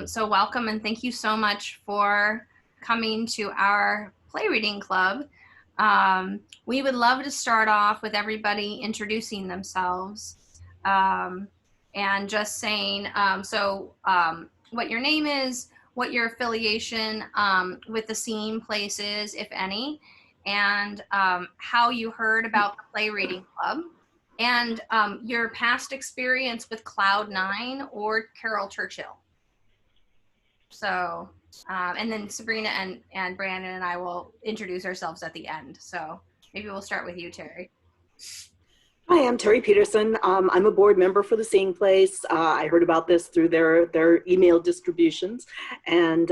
So welcome and thank you so much for coming to our play reading club. We would love to start off with everybody introducing themselves and just saying what your name is, what your affiliation with the scene place is, if any, and how you heard about the play reading club, and your past experience with Cloud9 or Caryl Churchill. So, and then Sabrina and Brandon and I will introduce ourselves at the end. So maybe we'll start with you, Terry. Hi, I'm Terry Peterson. I'm a board member for the Seeing Place. I heard about this through their email distributions, and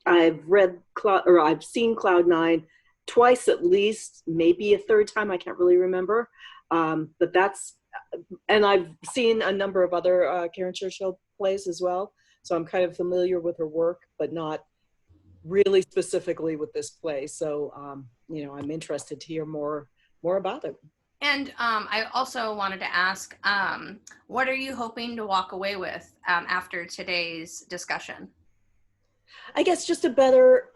I've seen Cloud9 twice at least, maybe a third time. I can't really remember, but and I've seen a number of other Karen Churchill plays as well. So I'm kind of familiar with her work, but not really specifically with this play. So I'm interested to hear more about it. And I also wanted to ask, what are you hoping to walk away with after today's discussion? I guess just a better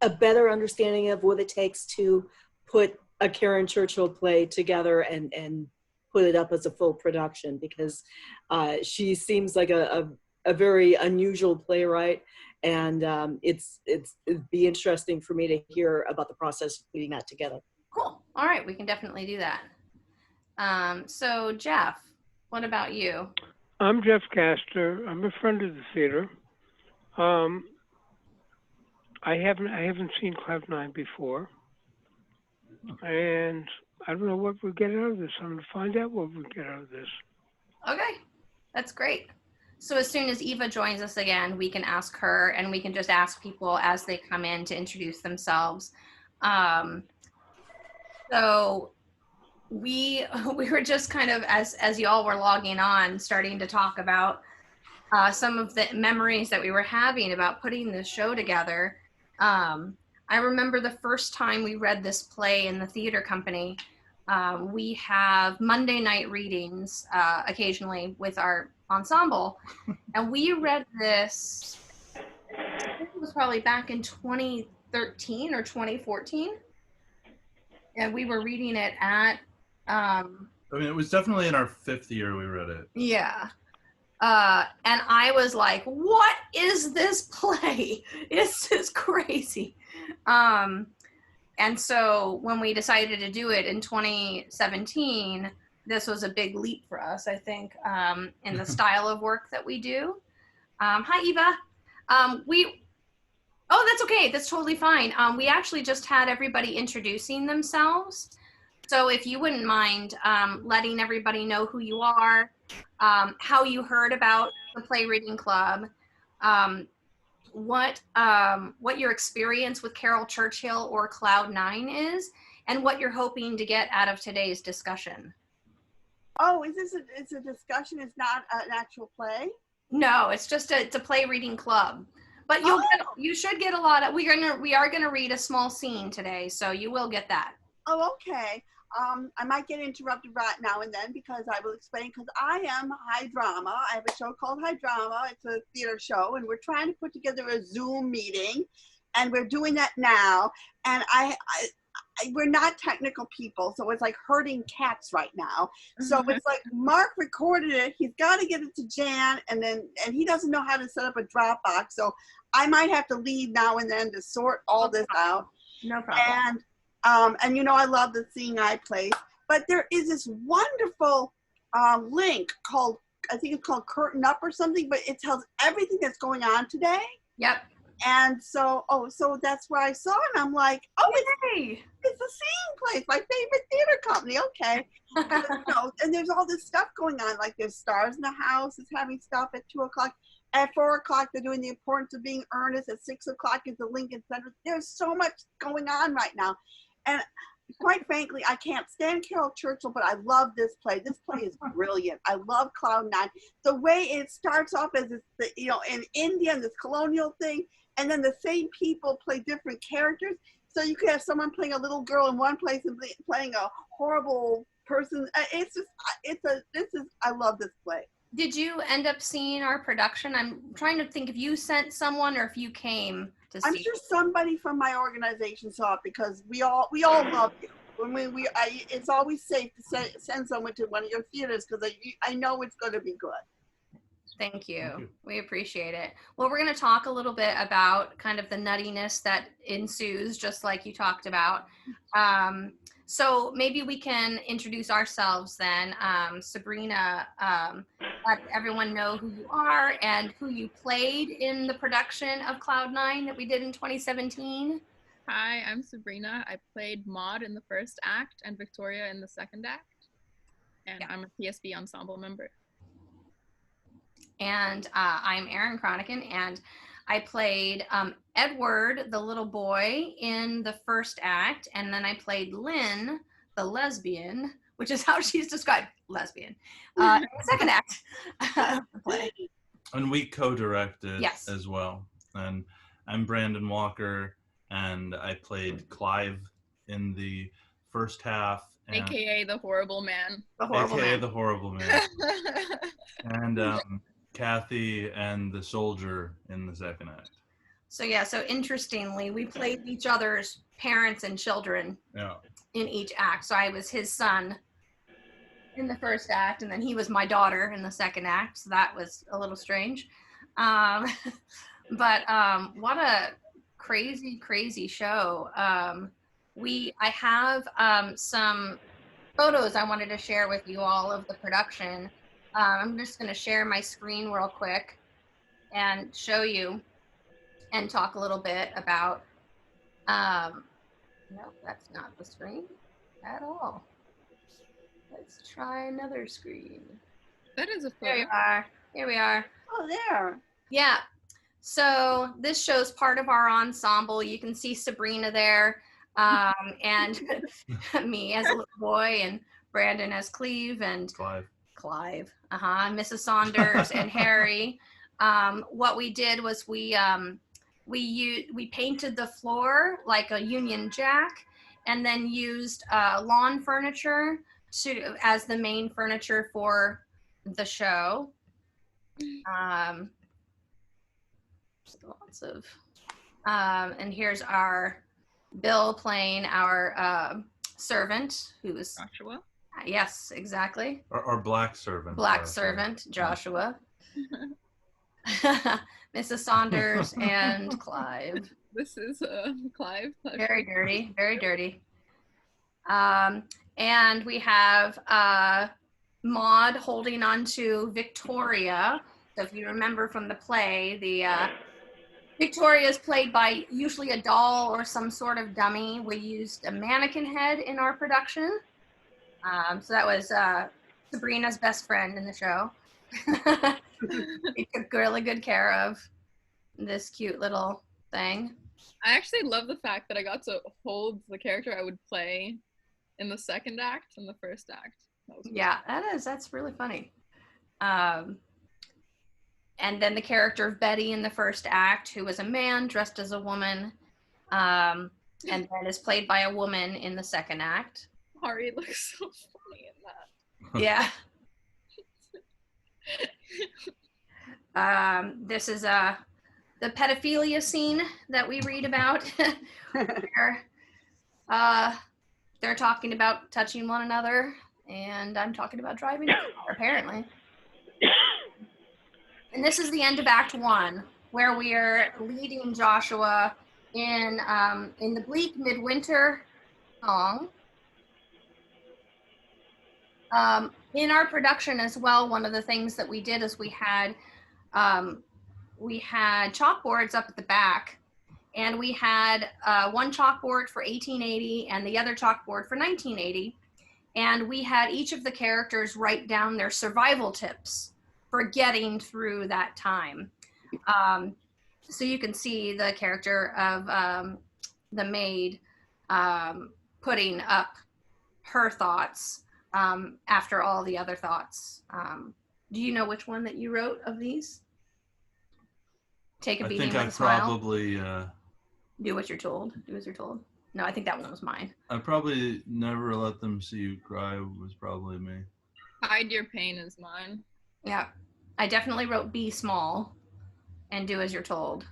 understanding of what it takes to put a Karen Churchill play together and put it up as a full production, because she seems like a very unusual playwright, and it'd be interesting for me to hear about the process of putting that together. Cool. All right, we can definitely do that. So Jeff, what about you? I'm Jeff Castor. I'm a friend of the theater. I haven't seen Cloud9 before, and I don't know what we'll get out of this. I'm going to find out what we'll get out of this. Okay, that's great. So as soon as Eva joins us again, we can ask her, and we can just ask people as they come in to introduce themselves. So we were just kind of, as y'all were logging on, starting to talk about some of the memories that we were having about putting this show together. I remember the first time we read this play in the theater company. We have Monday night readings occasionally with our ensemble, and we read this, I think it was probably back in 2013 or 2014, and we were reading it at it was definitely in our 5th year we read it. Yeah. And I was like, what is this play? This is crazy. And so when we decided to do it in 2017, this was a big leap for us, I think, in the style of work that we do. Hi, Eva. Oh, that's okay. That's totally fine. We actually just had everybody introducing themselves. So if you wouldn't mind letting everybody know who you are, how you heard about the Play Reading Club, what your experience with Caryl Churchill or Cloud9 is, and what you're hoping to get out of today's discussion. Oh, it's a discussion? It's not an actual play? No, it's just it's a play reading club. But you should get a lot of, we are gonna read a small scene today, so you will get that. Oh, okay. I might get interrupted right now and then, because I will explain, because I am High Drama. I have a show called High Drama. It's a theater show, and we're trying to put together a Zoom meeting, and we're doing that now. And we're not technical people, so it's like herding cats right now. So it's like Mark recorded it. He's got to get it to Jan, and he doesn't know how to set up a Dropbox. So I might have to leave now and then to sort all this out. No problem. And I love the Seeing Eye place, but there is this wonderful link called, I think it's called Curtain Up or something, but it tells everything that's going on today. Yep. And so that's where I saw it, and I'm like, oh, it's the Seeing Place, my favorite theater company. Okay. And there's all this stuff going on, like there's Stars in the House is having stuff at 2:00. At 4:00, they're doing The Importance of Being Earnest. At 6:00 is the Lincoln Center. There's so much going on right now. And quite frankly, I can't stand Caryl Churchill, but I love this play. This play is brilliant. I love Cloud9. The way it starts off as in India and this colonial thing, and then the same people play different characters. So you could have someone playing a little girl in one place and playing a horrible person. I love this play. Did you end up seeing our production? I'm trying to think if you sent someone or if you came to see. I'm sure somebody from my organization saw it because we all love you. It's always safe to send someone to one of your theaters because I know it's going to be good. Thank you. We appreciate it. Well, we're going to talk a little bit about kind of the nuttiness that ensues, just like you talked about. So maybe we can introduce ourselves then. Sabrina, let everyone know who you are and who you played in the production of Cloud9 that we did in 2017. Hi, I'm Sabrina. I played Maud in the first act and Victoria in the second act. And I'm a PSB ensemble member. And I'm Erin Cronican, and I played Edward, the little boy, in the first act, and then I played Lynn, the lesbian, which is how she's described, lesbian, in the second act of the play. And we co-directed as well. And I'm Brandon Walker, and I played Clive in the first half. AKA the horrible man. AKA the horrible man. And Kathy and the soldier in the second act. So so interestingly, we played each other's parents and children in each act. So I was his son in the first act, and then he was my daughter in the second act. So that was a little strange. But what a crazy show. I have some photos I wanted to share with you all of the production. I'm just going to share my screen real quick and show you and talk a little bit about, no, that's not the screen at all. Let's try another screen. That is a photo. There we are. Here we are. Oh, there. Yeah. So this shows part of our ensemble. You can see Sabrina there, and me as a little boy, and Brandon as Cleve, and Clive, Mrs. Saunders, and Harry. What we did was we painted the floor like a Union Jack, and then used lawn furniture as the main furniture for the show. Lots of, and here's our Bill playing our servant, who's Joshua. Yes, exactly. Our black servant. Black servant, Joshua. Mrs. Saunders and Clive. This is Clive. Very dirty, very dirty. And we have Maud holding on to Victoria. So if you remember from the play, Victoria is played by usually a doll or some sort of dummy. We used a mannequin head in our production. So that was Sabrina's best friend in the show. He took really good care of this cute little thing. I actually love the fact that I got to hold the character I would play in the second act and the first act. Yeah, that's really funny. And then the character of Betty in the first act, who was a man dressed as a woman, and then is played by a woman in the second act. Hari looks so funny in that. Yeah. This is the pedophilia scene that we read about. They're talking about touching one another, and I'm talking about driving a car, apparently. And this is the end of Act 1, where we are leading Joshua in the bleak midwinter song. In our production as well, one of the things that we did is we had chalkboards up at the back, and we had one chalkboard for 1880 and the other chalkboard for 1980, and we had each of the characters write down their survival tips for getting through that time. So you can see the character of the maid putting up her thoughts after all the other thoughts. Do you know which one that you wrote of these? Take a beating with a smile. I think I probably... do what you're told. Do as you're told. No, I think that one was mine. I probably never let them see you cry was probably me. Hide your pain is mine. Yeah. I definitely wrote be small and do as you're told.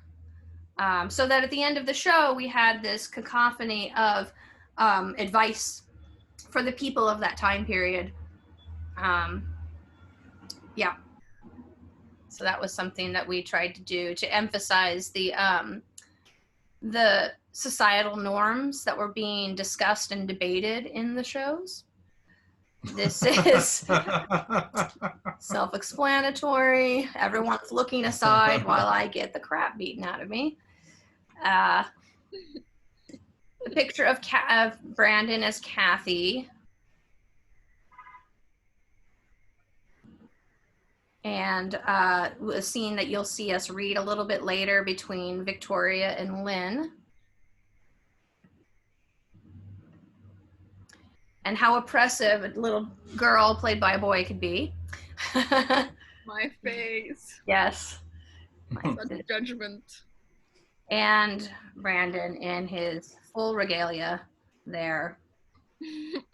So that at the end of the show, we had this cacophony of advice for the people of that time period. Yeah. So that was something that we tried to do to emphasize the societal norms that were being discussed and debated in the shows. This is self-explanatory. Everyone's looking aside while I get the crap beaten out of me. The picture of Brandon as Kathy. And a scene that you'll see us read a little bit later between Victoria and Lynn. And how oppressive a little girl played by a boy could be. My face. Yes. Such judgment. And Brandon in his full regalia there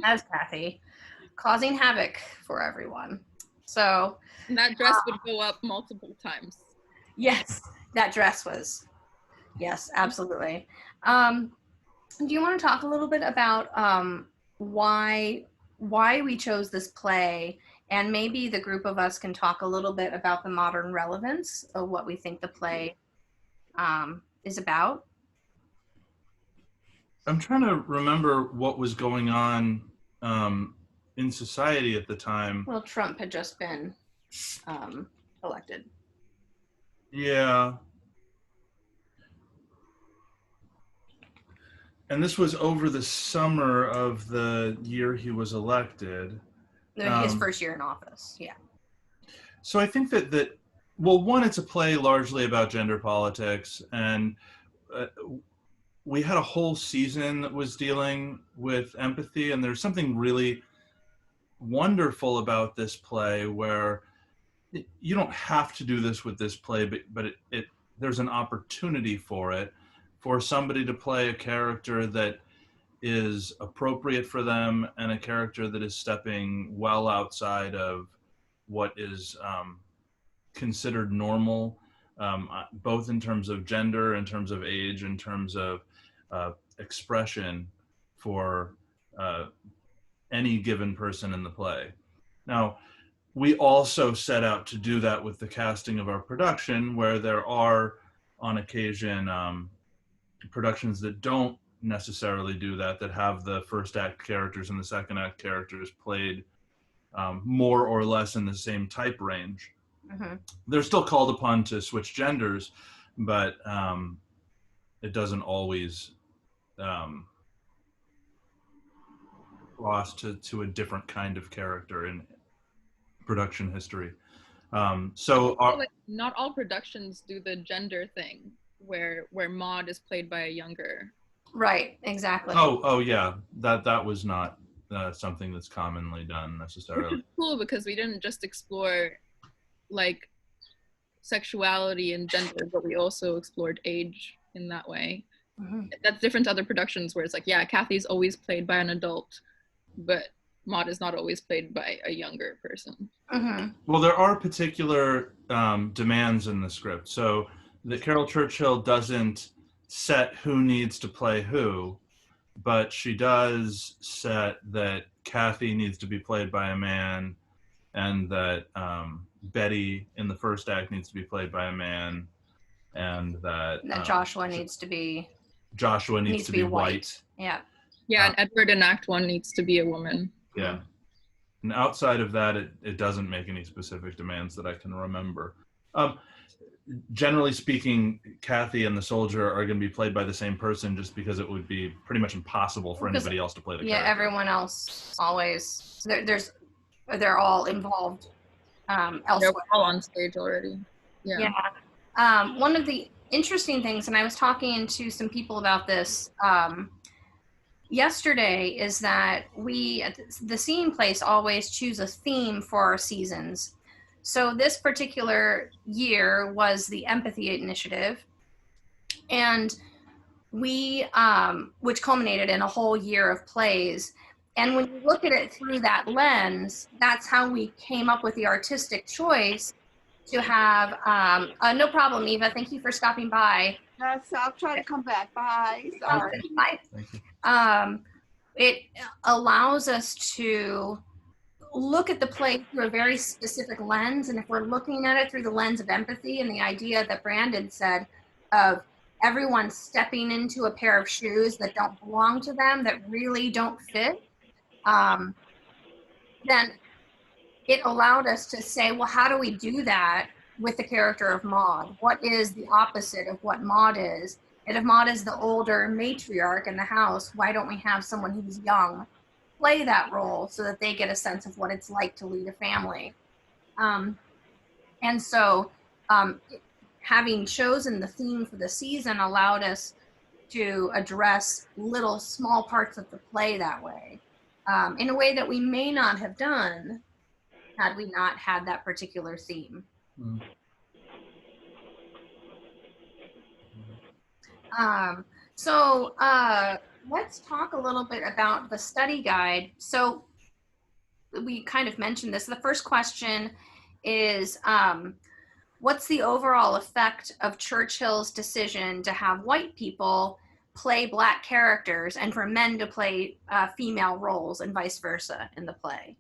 as Kathy, causing havoc for everyone. So. And that dress would go up multiple times. Yes, that dress was. Yes, absolutely. Do you want to talk a little bit about why we chose this play, and maybe the group of us can talk a little bit about the modern relevance of what we think the play is about? I'm trying to remember what was going on in society at the time. Well, Trump had just been elected. Yeah. And this was over the summer of the year he was elected. His first year in office, yeah. So I think that well, one, it's a play largely about gender politics, and we had a whole season that was dealing with empathy, and there's something really wonderful about this play where you don't have to do this with this play, but there's an opportunity for somebody to play a character that is appropriate for them and a character that is stepping well outside of what is considered normal, both in terms of gender, in terms of age, in terms of expression for any given person in the play. Now, we also set out to do that with the casting of our production, where there are, on occasion, productions that don't necessarily do that have the first act characters and the second act characters played more or less in the same type range. Mm-hmm. They're still called upon to switch genders, but it doesn't always cross to a different kind of character in production history. So not all productions do the gender thing where Maud is played by a younger. Right, exactly. Oh yeah, that was not something that's commonly done necessarily. Which is cool because we didn't just explore like sexuality and gender, but we also explored age in that way. Mm-hmm. That's different to other productions where it's like, yeah, Kathy's always played by an adult, but Maud is not always played by a younger person. Mm-hmm. Well, there are particular demands in the script. So that Caryl Churchill doesn't set who needs to play who, but she does set that Kathy needs to be played by a man, and that Betty in the first act needs to be played by a man, and that Joshua needs to be white. Yeah. Yeah, and Edward in Act 1 needs to be a woman. Yeah. And outside of that, it doesn't make any specific demands that I can remember. Generally speaking, Kathy and the soldier are going to be played by the same person, just because it would be pretty much impossible for anybody else to play the character. Yeah, everyone else always they're all involved elsewhere. They're all on stage already. Yeah. One of the interesting things, and I was talking to some people about this yesterday, is that we at the Scene Place always choose a theme for our seasons. So this particular year was the Empathy Initiative, and we, which culminated in a whole year of plays. And when you look at it through that lens, that's how we came up with the artistic choice to have, no problem, Eva, thank you for stopping by. Yes, I'll try to come back. Bye. Sorry. Bye. Thank you. It allows us to look at the play through a very specific lens. And if we're looking at it through the lens of empathy and the idea that Brandon said of everyone stepping into a pair of shoes that don't belong to them, that really don't fit, then it allowed us to say, well, how do we do that with the character of Maud? What is the opposite of what Maud is? And if Maud is the older matriarch in the house, why don't we have someone who's young play that role so that they get a sense of what it's like to lead a family? And so having chosen the theme for the season allowed us to address little small parts of the play that way, in a way that we may not have done had we not had that particular theme. So let's talk a little bit about the study guide. So we kind of mentioned this. The first question is, what's the overall effect of Churchill's decision to have white people play Black characters and for men to play female roles and vice versa in the play?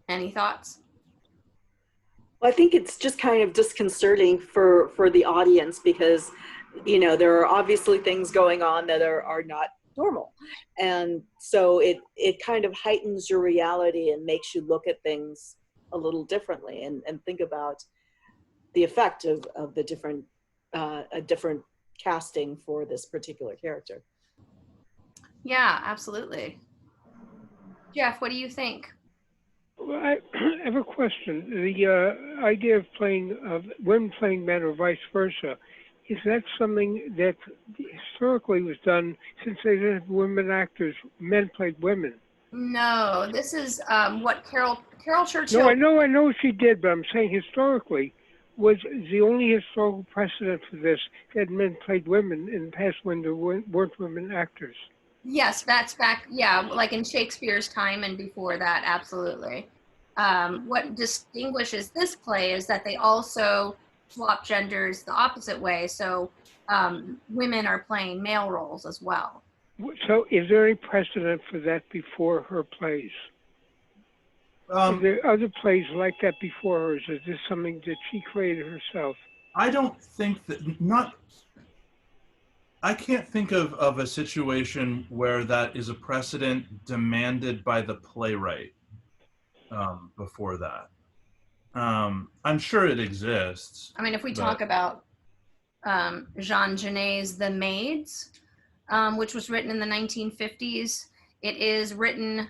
Any thoughts? Well, I think it's just kind of disconcerting for the audience because, you know, there are obviously things going on that are not normal. And so it kind of heightens your reality and makes you look at things a little differently and think about the effect of the different, a different casting for this particular character. Yeah, absolutely. Jeff, what do you think? Well, I have a question. The idea of women playing men or vice versa, is that something that historically was done since they didn't have women actors? Men played women. No, this is what Caryl Churchill. No, I know she did, but I'm saying historically was the only historical precedent for this that men played women in the past when there weren't women actors. Yes, that's back, yeah, like in Shakespeare's time and before that, absolutely. What distinguishes this play is that they also swap genders the opposite way, so women are playing male roles as well. So is there any precedent for that before her plays? Are there other plays like that before hers? Is this something that she created herself? I don't think that, I can't think of a situation where that is a precedent demanded by the playwright before that. I'm sure it exists. I mean, if we talk about Jean Genet's The Maids, which was written in the 1950s, it is written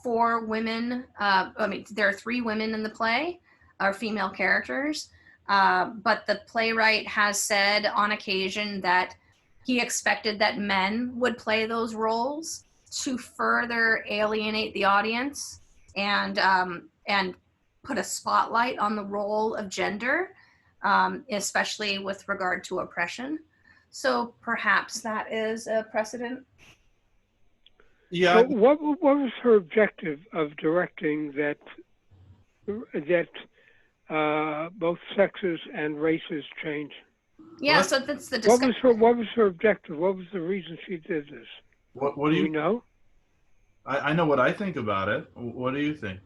for women. I mean, there are 3 women in the play, or female characters, but the playwright has said on occasion that he expected that men would play those roles to further alienate the audience and put a spotlight on the role of gender, especially with regard to oppression. So perhaps that is a precedent. Yeah. So what was her objective of directing that both sexes and races change? Yeah, What? so that's the discussion. What was her objective? What was the reason she did this? What do you know? I know what I think about it. What do you think?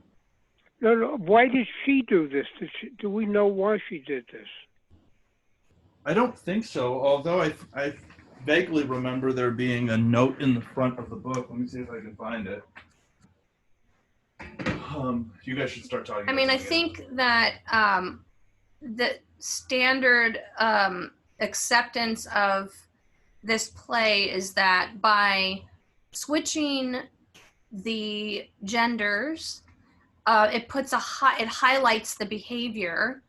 No. Why did she do this? Do we know why she did this? I don't think so, although I vaguely remember there being a note in the front of the book. Let me see if I can find it. You guys should start talking. I mean, I think that the standard acceptance of this play is that by switching the genders, it highlights the behavior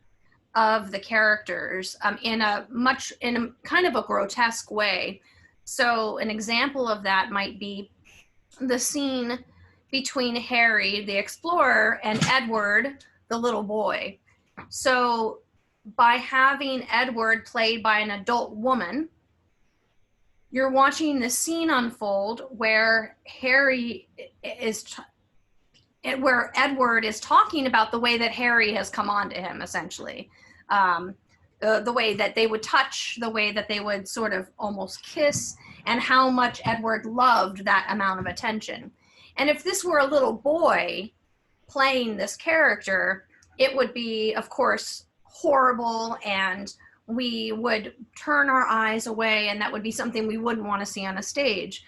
of the characters in a kind of a grotesque way. So an example of that might be the scene between Harry, the explorer, and Edward, the little boy. So by having Edward played by an adult woman, you're watching the scene unfold where where Edward is talking about the way that Harry has come on to him, essentially. The way that they would touch, the way that they would sort of almost kiss, and how much Edward loved that amount of attention. And if this were a little boy playing this character, it would be, of course, horrible, and we would turn our eyes away, and that would be something we wouldn't want to see on a stage.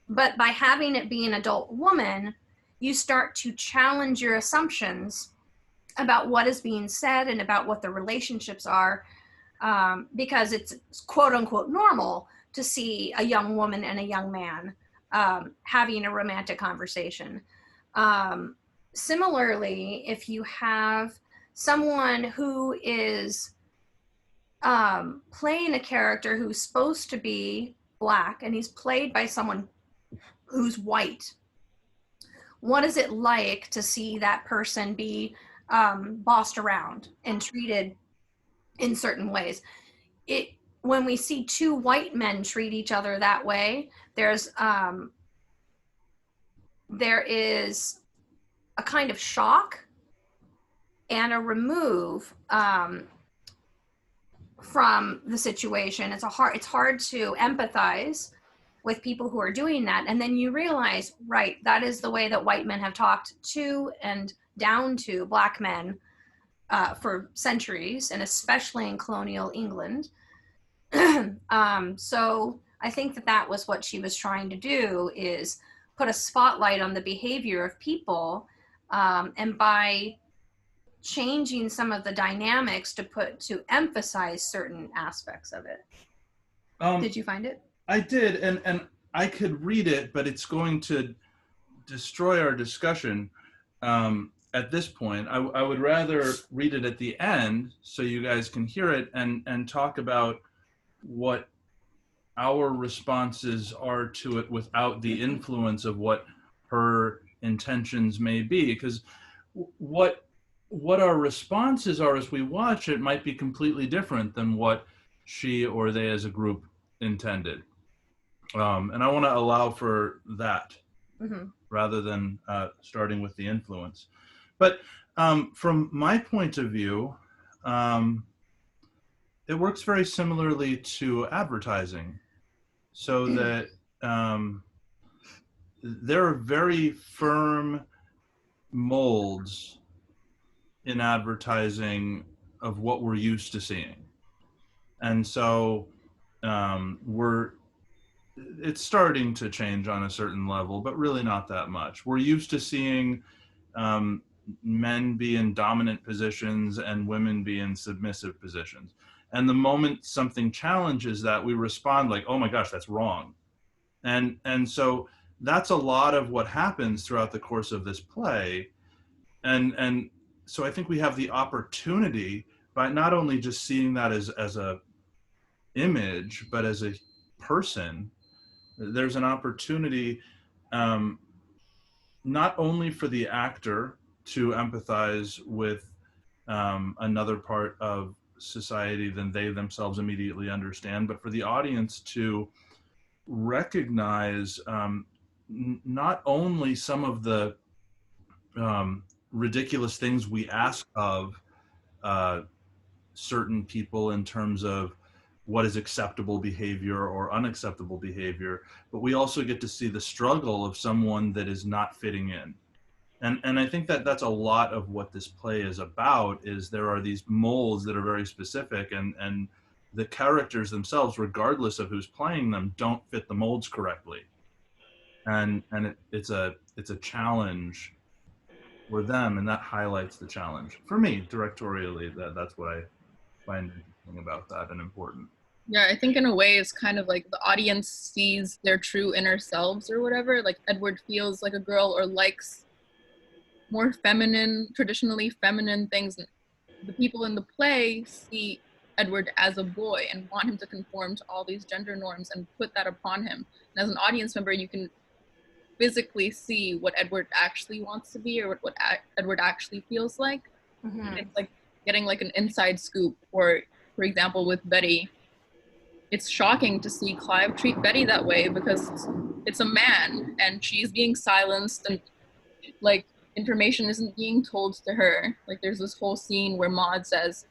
But by having it be an adult woman, you start to challenge your assumptions about what is being said and about what the relationships are, because it's quote unquote normal to see a young woman and a young man having a romantic conversation. Similarly, if you have someone who is playing a character who's supposed to be Black and he's played by someone who's white, what is it like to see that person be bossed around and treated in certain ways? When we see two white men treat each other that way, there is a kind of shock and a remove from the situation. It's hard to empathize with people who are doing that. And then you realize, right, that is the way that white men have talked to and down to Black men for centuries, and especially in colonial England. So I think that was what she was trying to do, is put a spotlight on the behavior of people, and by changing some of the dynamics to emphasize certain aspects of it. Did you find it? I did, and I could read it, but it's going to destroy our discussion at this point. I would rather read it at the end so you guys can hear it and talk about what our responses are to it without the influence of what her intentions may be. Because what our responses are as we watch it might be completely different than what she or they as a group intended. And I want to allow for that rather than starting with the influence. But from my point of view, it works very similarly to advertising, so that there are very firm molds in advertising of what we're used to seeing. And so it's starting to change on a certain level, but really not that much. We're used to seeing men be in dominant positions and women be in submissive positions. And the moment something challenges that, we respond like, oh my gosh, that's wrong. And so that's a lot of what happens throughout the course of this play. And so I think we have the opportunity, by not only just seeing that as a image, but as a person, there's an opportunity not only for the actor to empathize with another part of society than they themselves immediately understand, but for the audience to recognize not only some of the ridiculous things we ask of certain people in terms of what is acceptable behavior or unacceptable behavior, but we also get to see the struggle of someone that is not fitting in. And I think that that's a lot of what this play is about, is there are these molds that are very specific, and the characters themselves, regardless of who's playing them, don't fit the molds correctly. And it's a challenge for them, and that highlights the challenge. For me, directorially, that's what I find interesting about that and important. Yeah, I think in a way it's kind of like the audience sees their true inner selves or whatever. Like Edward feels like a girl or likes more feminine, traditionally feminine things. The people in the play see Edward as a boy and want him to conform to all these gender norms and put that upon him. And as an audience member, you can physically see what Edward actually wants to be, or what Edward actually feels like. It's like getting like an inside scoop. Or, for example, with Betty, it's shocking to see Clive treat Betty that way because it's a man and she's being silenced and like information isn't being told to her. Like there's this whole scene where Maud says,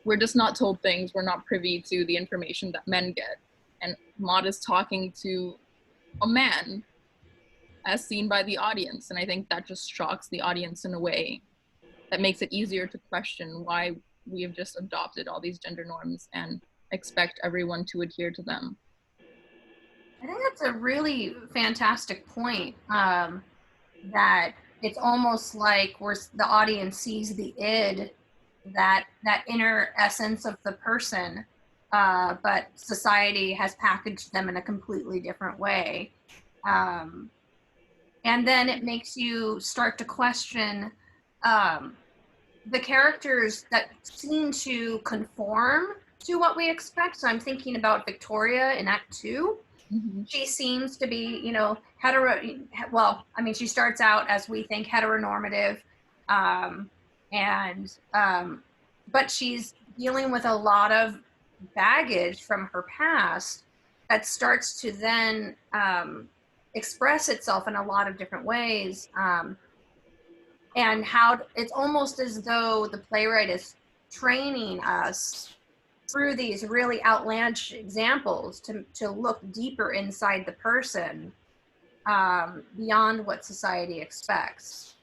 we're just not told things, we're not privy to the information that men get. And Maud is talking to a man as seen by the audience. And I think that just shocks the audience in a way that makes it easier to question why we have just adopted all these gender norms and expect everyone to adhere to them. I think that's a really fantastic point, that it's almost like the audience sees the id, that inner essence of the person, but society has packaged them in a completely different way. And then it makes you start to question the characters that seem to conform to what we expect. So I'm thinking about Victoria in Act 2. Mm-hmm. She seems to be, she starts out as we think heteronormative, but she's dealing with a lot of baggage from her past that starts to then express itself in a lot of different ways. And how it's almost as though the playwright is training us through these really outlandish examples to look deeper inside the person, beyond what society expects.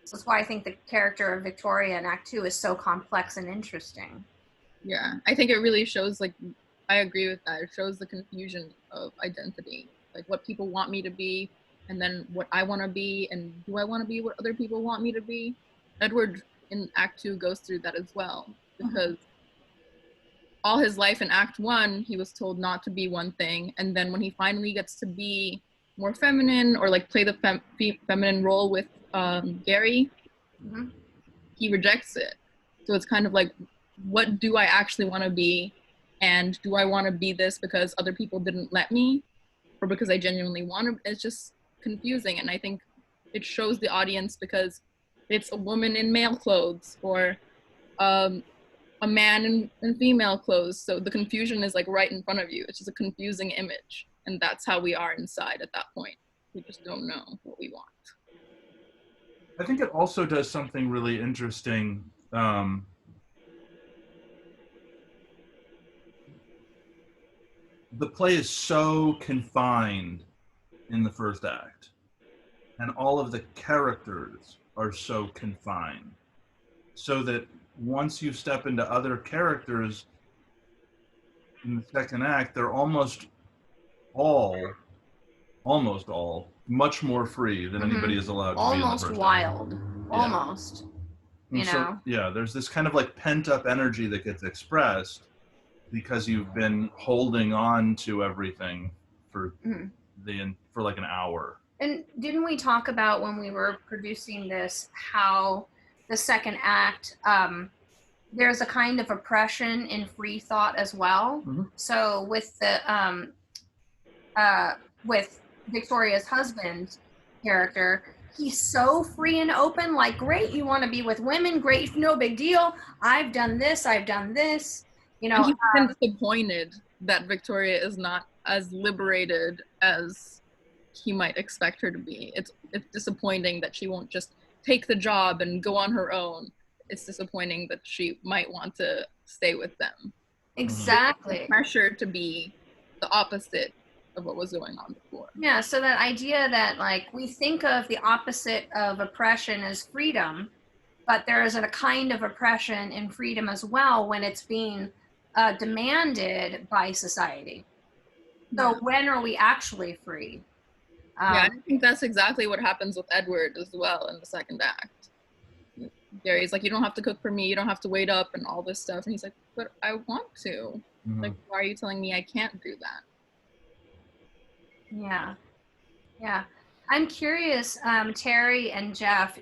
So that's why I think the character of Victoria in Act 2 is so complex and interesting. Yeah, I think it really shows, like, I agree with that. It shows the confusion of identity, like what people want me to be, and then what I want to be, and do I want to be what other people want me to be? Edward in Act 2 goes through that as well, because all his life in Act 1, he was told not to be one thing, and then when he finally gets to be more feminine or like play the feminine role with Gary, he rejects it. So it's kind of like, what do I actually want to be? And do I want to be this because other people didn't let me, or because I genuinely want to? It's just confusing. And I think it shows the audience because it's a woman in male clothes or a man in female clothes. So the confusion is like right in front of you. It's just a confusing image. And that's how we are inside at that point. We just don't know what we want. I think it also does something really interesting. The play is so confined in the first act, and all of the characters are so confined, so that once you step into other characters in the second act, they're almost all much more free than anybody is allowed to be in the Almost first wild. act. Almost. And so, there's this kind of like pent up energy that gets expressed because you've been holding on to everything for for like an hour. And didn't we talk about when we were producing this how the second act, there's a kind of oppression in free thought as well. So with the with Victoria's husband character, he's so free and open, like, great, you want to be with women, great, no big deal, I've done this, you know. And he's disappointed that Victoria is not as liberated as he might expect her to be. It's disappointing that she won't just take the job and go on her own. It's disappointing that she might want to stay with them. Exactly. Pressure to be the opposite of what was going on before. Yeah, so that idea that, like, we think of the opposite of oppression as freedom, but there is a kind of oppression in freedom as well when it's being demanded by society. So when are we actually free? I think that's exactly what happens with Edward as well in the second act. Gary's like, you don't have to cook for me, you don't have to wait up and all this stuff. And he's like, but I want to. Like, why are you telling me I can't do that? Yeah. I'm curious, Terry and Jeff,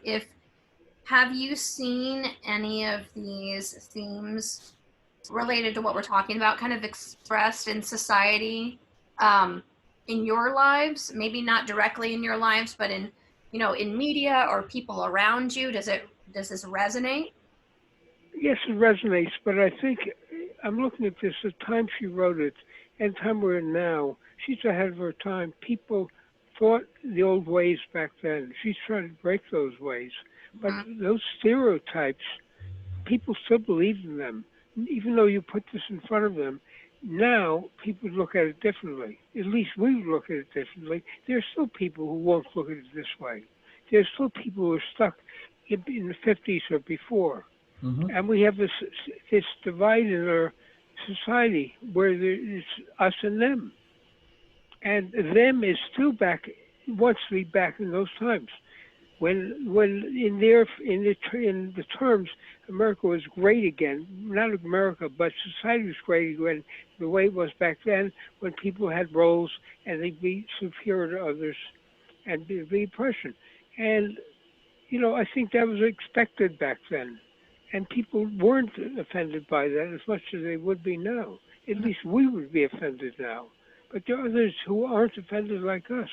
have you seen any of these themes related to what we're talking about kind of expressed in society, in your lives? Maybe not directly in your lives, but in media or people around you. Does this resonate? Yes, it resonates, but I think I'm looking at this, the time she wrote it and the time we're in now. She's ahead of her time. People thought the old ways back then. She's trying to break those ways. But those stereotypes, people still believe in them. Even though you put this in front of them, now people look at it differently. At least we look at it differently. There are still people who won't look at it this way. There's still people who are stuck in the 50s or before. Mm-hmm. And we have this divide in our society where it's us and them. And them is still wants to be back in those times. When in the terms, America was great again. Not America, but society was great again. The way it was back then, when people had roles and they'd be superior to others, and the oppression. And I think that was expected back then, and people weren't offended by that as much as they would be now. At least we would be offended now. But there are others who aren't offended like us.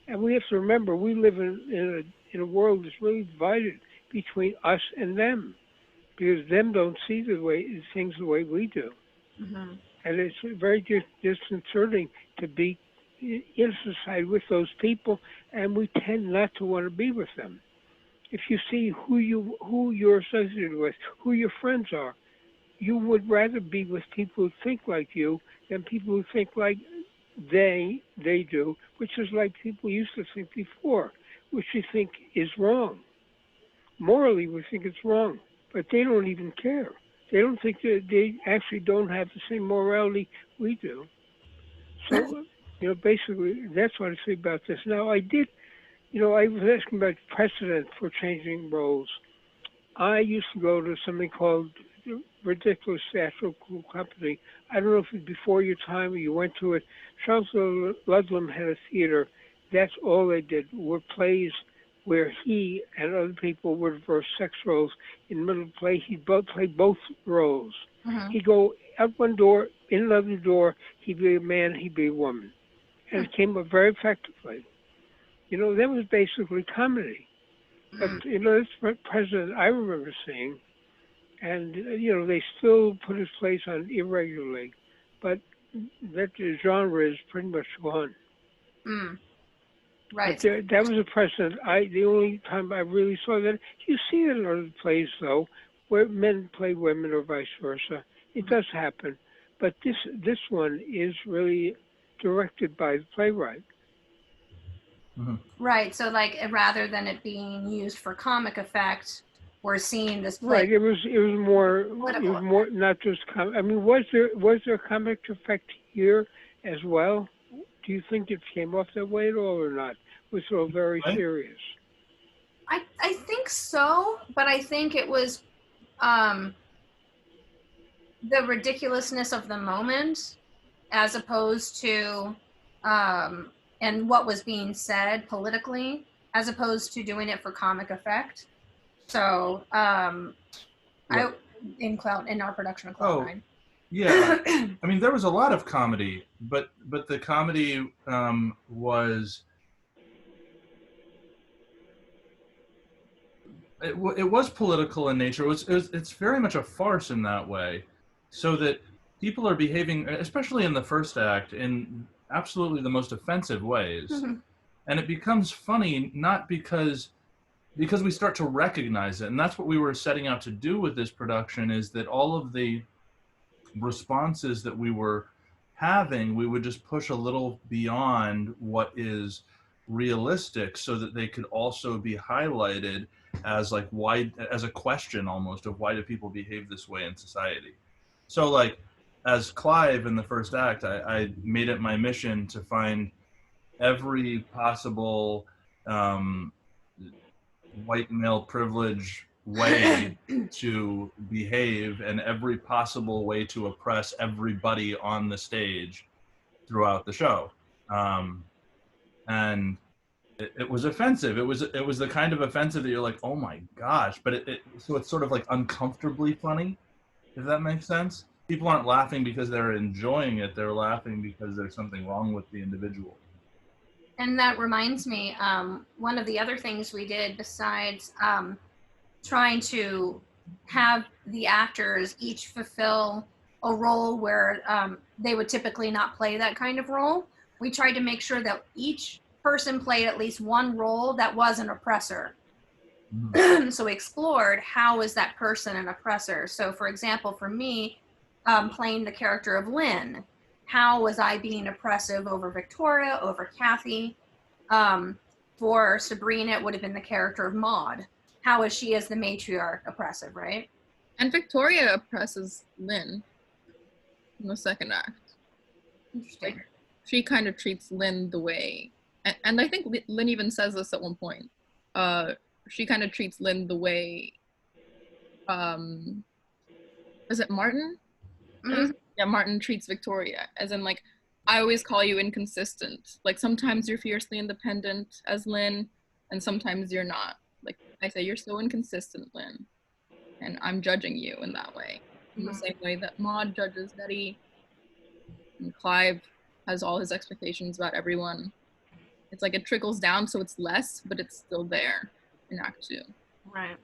And we have to remember, we live in a world that's really divided between us and them, because them don't see things the way we do. Mm-hmm. And it's very disconcerting to be in society with those people, and we tend not to want to be with them. If you see who you're associated with, who your friends are, you would rather be with people who think like you than people who think like they do, which is like people used to think before, which we think is wrong. Morally, we think it's wrong, but they don't even care. They don't think that they actually don't have the same morality we do. So, basically, that's what I say about this. Now, I was asking about precedent for changing roles. I used to go to something called the Ridiculous Theatrical Company. I don't know if it was before your time or you went to it. Charles Ludlam had a theater. That's all they did were plays where he and other people would reverse sex roles. In the middle of the play, he'd play both roles. Mm-hmm. He'd go out one door, in another door, he'd be a man, he'd be a woman. And it came up very effectively. That was basically comedy. But, that's what president I remember seeing. And, they still put his plays on irregularly. But that genre is pretty much gone. Mm. Right. But that was a precedent. The only time I really saw that, you see it in other plays, though, where men play women or vice versa. It does happen. But this one is really directed by the playwright. Mm-hmm. Right. So, like, rather than it being used for comic effect, we're seeing this play. Right. It was more not just I mean, was there comic effect here as well? Do you think it came off that way at all or not? Was it all very serious? I think so, but I think it was the ridiculousness of the moment, as opposed to and what was being said politically, as opposed to doing it for comic effect. So in our production of Cloud 9. Yeah, I mean, there was a lot of comedy, but the comedy was it was political in nature. It's very much a farce in that way, so that people are behaving, especially in the first act, in absolutely the most offensive ways, and it becomes funny not because we start to recognize it, and that's what we were setting out to do with this production. Is that all of the responses that we were having, we would just push a little beyond what is realistic, so that they could also be highlighted as like why, as a question almost of why do people behave this way in society. So like as Clive in the first act, I made it my mission to find every possible white male privilege way to behave and every possible way to oppress everybody on the stage throughout the show. And it was offensive. It was the kind of offensive that you're like, oh my gosh, but so it's sort of like uncomfortably funny, if that makes sense. People aren't laughing because they're enjoying it. They're laughing because there's something wrong with the individual. And that reminds me, one of the other things we did besides trying to have the actors each fulfill a role where they would typically not play that kind of role. We tried to make sure that each person played at least one role that was an oppressor. Mm-hmm. So we explored how is that person an oppressor. So for example, for me, playing the character of Lynn, how was I being oppressive over Victoria, over Kathy? For Sabrina, it would have been the character of Maud. How is she as the matriarch oppressive, right? And Victoria oppresses Lynn in the second act. Interesting. Like, she kind of treats Lynn the way, and I think Lynn even says this at one point. She kind of treats Lynn the way, is it Martin? Mm-hmm. Yeah, Martin treats Victoria, as in like, I always call you inconsistent. Like sometimes you're fiercely independent as Lynn, and sometimes you're not. Like I say, you're so inconsistent, Lynn, and I'm judging you in that way. In the same way that Maud judges Betty, and Clive has all his expectations about everyone. It's like it trickles down, so it's less, but it's still there in Act 2. Right.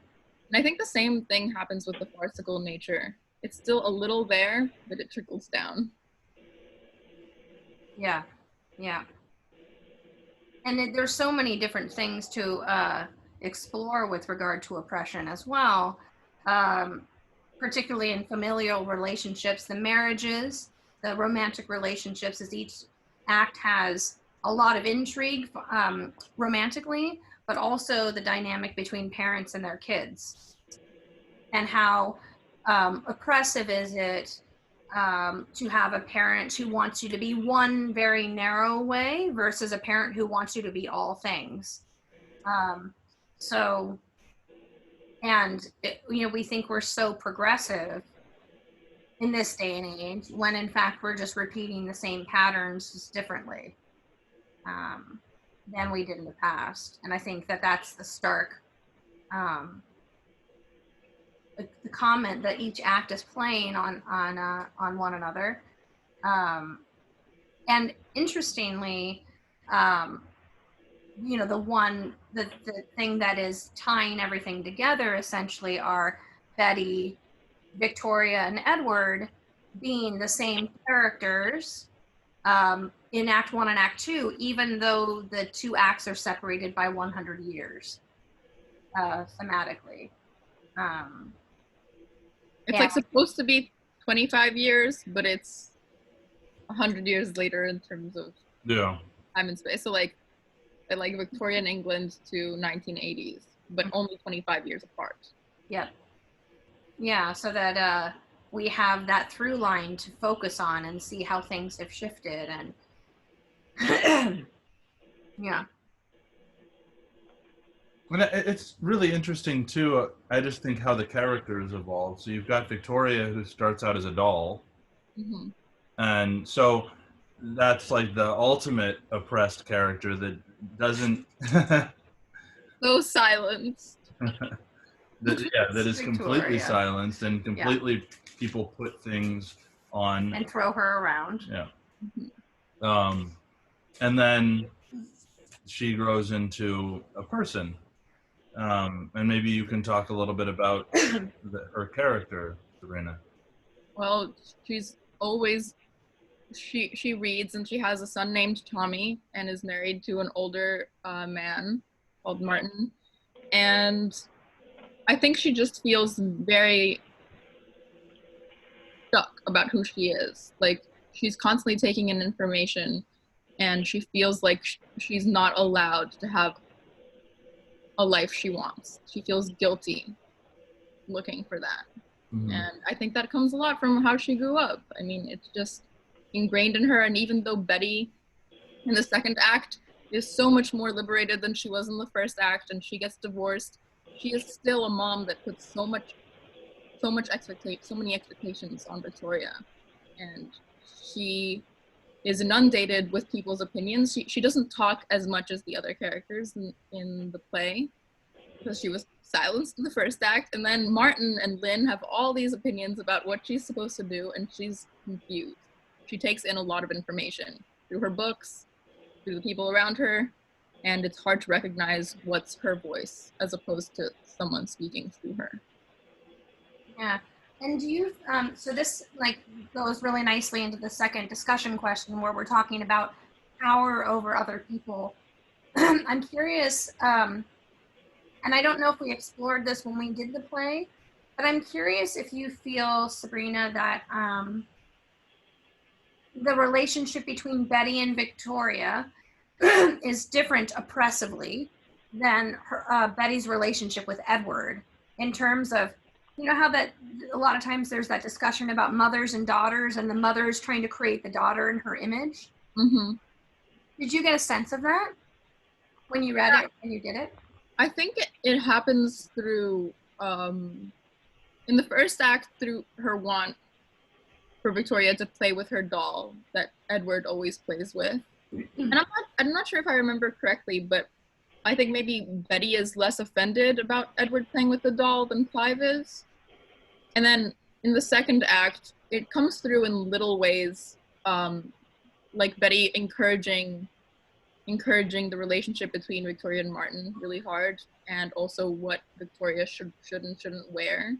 And I think the same thing happens with the farcical nature. It's still a little there, but it trickles down. Yeah, yeah. And there's so many different things to explore with regard to oppression as well, particularly in familial relationships, the marriages, the romantic relationships, as each act has a lot of intrigue romantically, but also the dynamic between parents and their kids. And how oppressive is it to have a parent who wants you to be one very narrow way versus a parent who wants you to be all things. We think we're so progressive in this day and age when in fact we're just repeating the same patterns just differently than we did in the past. And I think that that's the stark the comment that each act is playing on one another. And interestingly, the thing that is tying everything together essentially are Betty, Victoria, and Edward being the same characters in Act 1 and Act 2, even though the two acts are separated by 100 years thematically. It's like supposed to be 25 years, but it's 100 years later in terms of time and space. So like Victorian England to 1980s, but only 25 years apart. Yep. Yeah, so that we have that through line to focus on and see how things have shifted and yeah. And it's really interesting too. I just think how the characters evolve. So you've got Victoria, who starts out as a doll, and so that's like the ultimate oppressed character that doesn't. So silenced. that is completely silenced and completely people put things on and throw her around. Yeah. And then she grows into a person. And maybe you can talk a little bit about her character, Sabrina. Well, she's always, she reads, and she has a son named Tommy and is married to an older man called Martin. And I think she just feels very stuck about who she is. Like, she's constantly taking in information, and she feels like she's not allowed to have a life she wants. She feels guilty looking for that. And I think that comes a lot from how she grew up. I mean, it's just ingrained in her. And even though Betty in the second act is so much more liberated than she was in the first act, and she gets divorced, she is still a mom that puts so many expectations on Victoria. And she is inundated with people's opinions. She doesn't talk as much as the other characters in the play because she was silenced in the first act. And then Martin and Lynn have all these opinions about what she's supposed to do, and she's confused. She takes in a lot of information through her books, through the people around her, and it's hard to recognize what's her voice as opposed to someone speaking through her. Yeah, And do you, so this like goes really nicely into the second discussion question where we're talking about power over other people. I'm curious, and I don't know if we explored this when we did the play, but I'm curious if you feel, Sabrina, that the relationship between Betty and Victoria is different oppressively than Betty's relationship with Edward in terms of, you know, how that a lot of times there's that discussion about mothers and daughters and the mother is trying to create the daughter in her image. Mm-hmm. Did you get a sense of that when you read it and you did it? I think it happens through, in the first act, through her want for Victoria to play with her doll that Edward always plays with. And I'm not sure if I remember correctly, but I think maybe Betty is less offended about Edward playing with the doll than Clive is. And then in the second act, it comes through in little ways, like Betty encouraging the relationship between Victoria and Martin really hard, and also what Victoria should and shouldn't wear.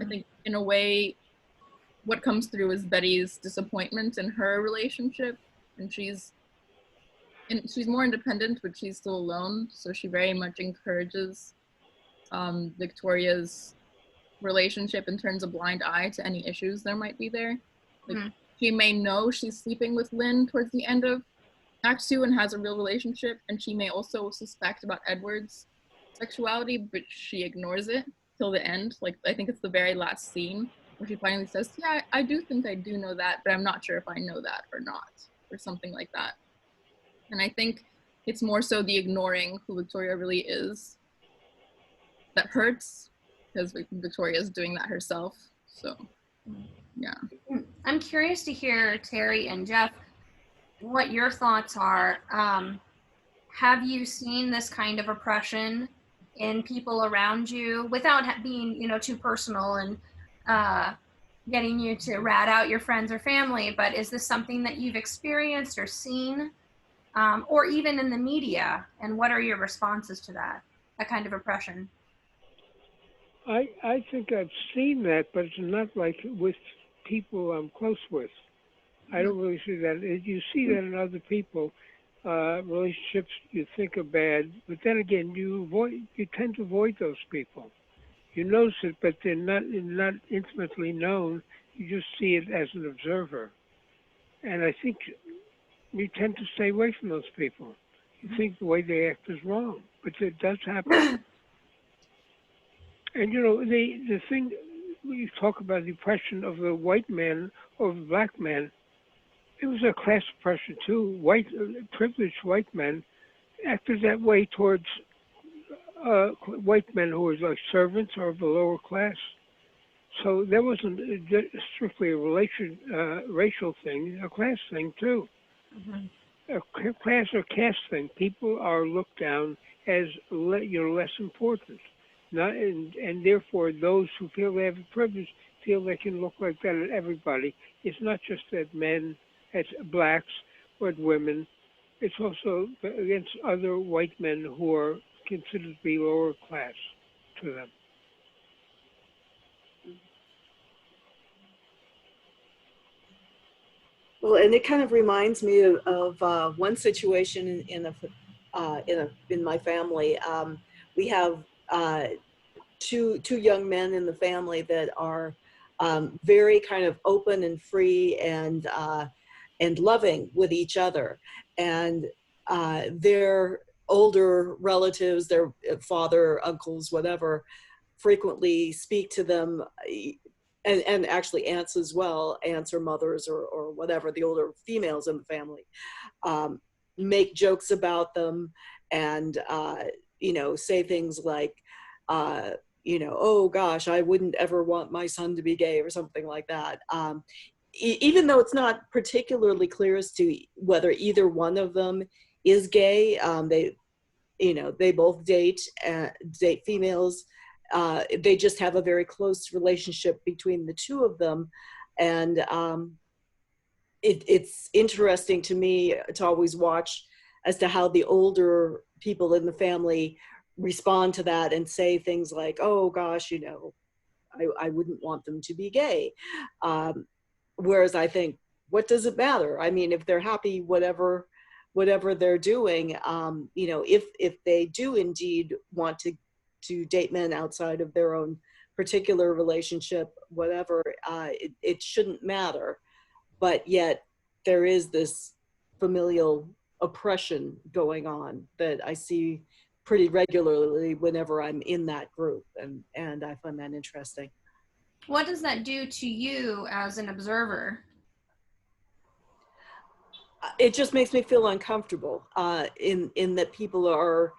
I think in a way, what comes through is Betty's disappointment in her relationship, and she's more independent, but she's still alone. So she very much encourages Victoria's relationship and turns a blind eye to any issues there might be there. Like, she may know she's sleeping with Lynn towards the end of Act 2 and has a real relationship, and she may also suspect about Edward's sexuality, but she ignores it till the end. Like, I think it's the very last scene where she finally says, yeah, I do think I do know that, but I'm not sure if I know that or not, or something like that. And I think it's more so the ignoring who Victoria really is that hurts, because Victoria's doing that herself. So, yeah. I'm curious to hear, Terry and Jeff, what your thoughts are. Have you seen this kind of oppression in people around you without being, you know, too personal and getting you to rat out your friends or family? But is this something that you've experienced or seen, or even in the media? And what are your responses to that kind of oppression? I think I've seen that, but it's not like with people I'm close with. I don't really see that. You see that in other people, relationships you think are bad, but then again, you tend to avoid those people. You notice it, but they're not intimately known. You just see it as an observer. And I think you tend to stay away from those people. You think the way they act is wrong, but it does happen. And, you know, the thing, you talk about the oppression of the white man over the black man, it was a class oppression too. Privileged white men acted that way towards white men who were like servants or of the lower class. So there wasn't strictly a racial thing, a class thing too. A class or caste thing. People are looked down as less important. And therefore, those who feel they have a privilege feel they can look like that at everybody. It's not just at men, at blacks, or at women. It's also against other white men who are considered to be lower class to them. Well, and it kind of reminds me of one situation in my family. We have two young men in the family that are very kind of open and free and loving with each other, and their older relatives, their father, uncles, whatever, frequently speak to them. And actually aunts as well, aunts or mothers or whatever, the older females in the family, make jokes about them and, you know, say things like, you know, oh gosh, I wouldn't ever want my son to be gay or something like that. Even though it's not particularly clear as to whether either one of them is gay, they both date females. They just have a very close relationship between the two of them. And it's interesting to me to always watch as to how the older people in the family respond to that and say things like, oh gosh, you know, I wouldn't want them to be gay. Whereas I think, what does it matter? I mean, if they're happy, whatever they're doing, you know, if they do indeed want to date men outside of their own particular relationship, whatever, it shouldn't matter. But yet there is this familial oppression going on that I see pretty regularly whenever I'm in that group, and I find that interesting. What does that do to you as an observer? It just makes me feel uncomfortable in that people are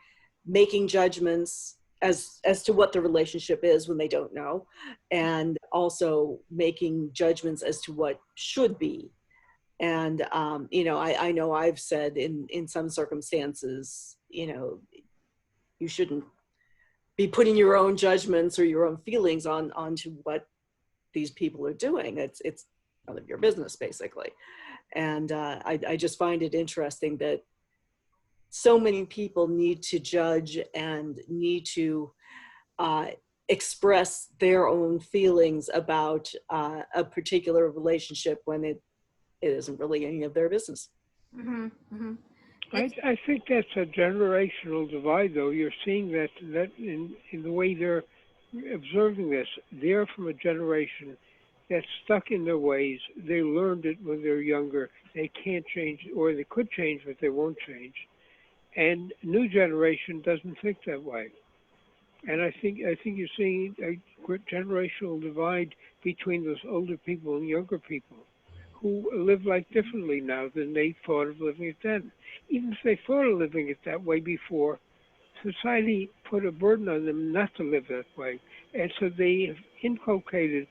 making judgments as to what the relationship is when they don't know, and also making judgments as to what should be. And you know, I know I've said in some circumstances, you know, you shouldn't be putting your own judgments or your own feelings onto what these people are doing. It's none of your business, basically. And I just find it interesting that so many people need to judge and need to express their own feelings about a particular relationship when it isn't really any of their business. Mm-hmm, mm-hmm. I think that's a generational divide, though. You're seeing that in the way they're observing this. They're from a generation that's stuck in their ways. They learned it when they're younger. They can't change, or they could change, but they won't change. And new generation doesn't think that way. And I think you're seeing a generational divide between those older people and younger people who live life differently now than they thought of living it then. Even if they thought of living it that way before, society put a burden on them not to live that way. And so they have inculcated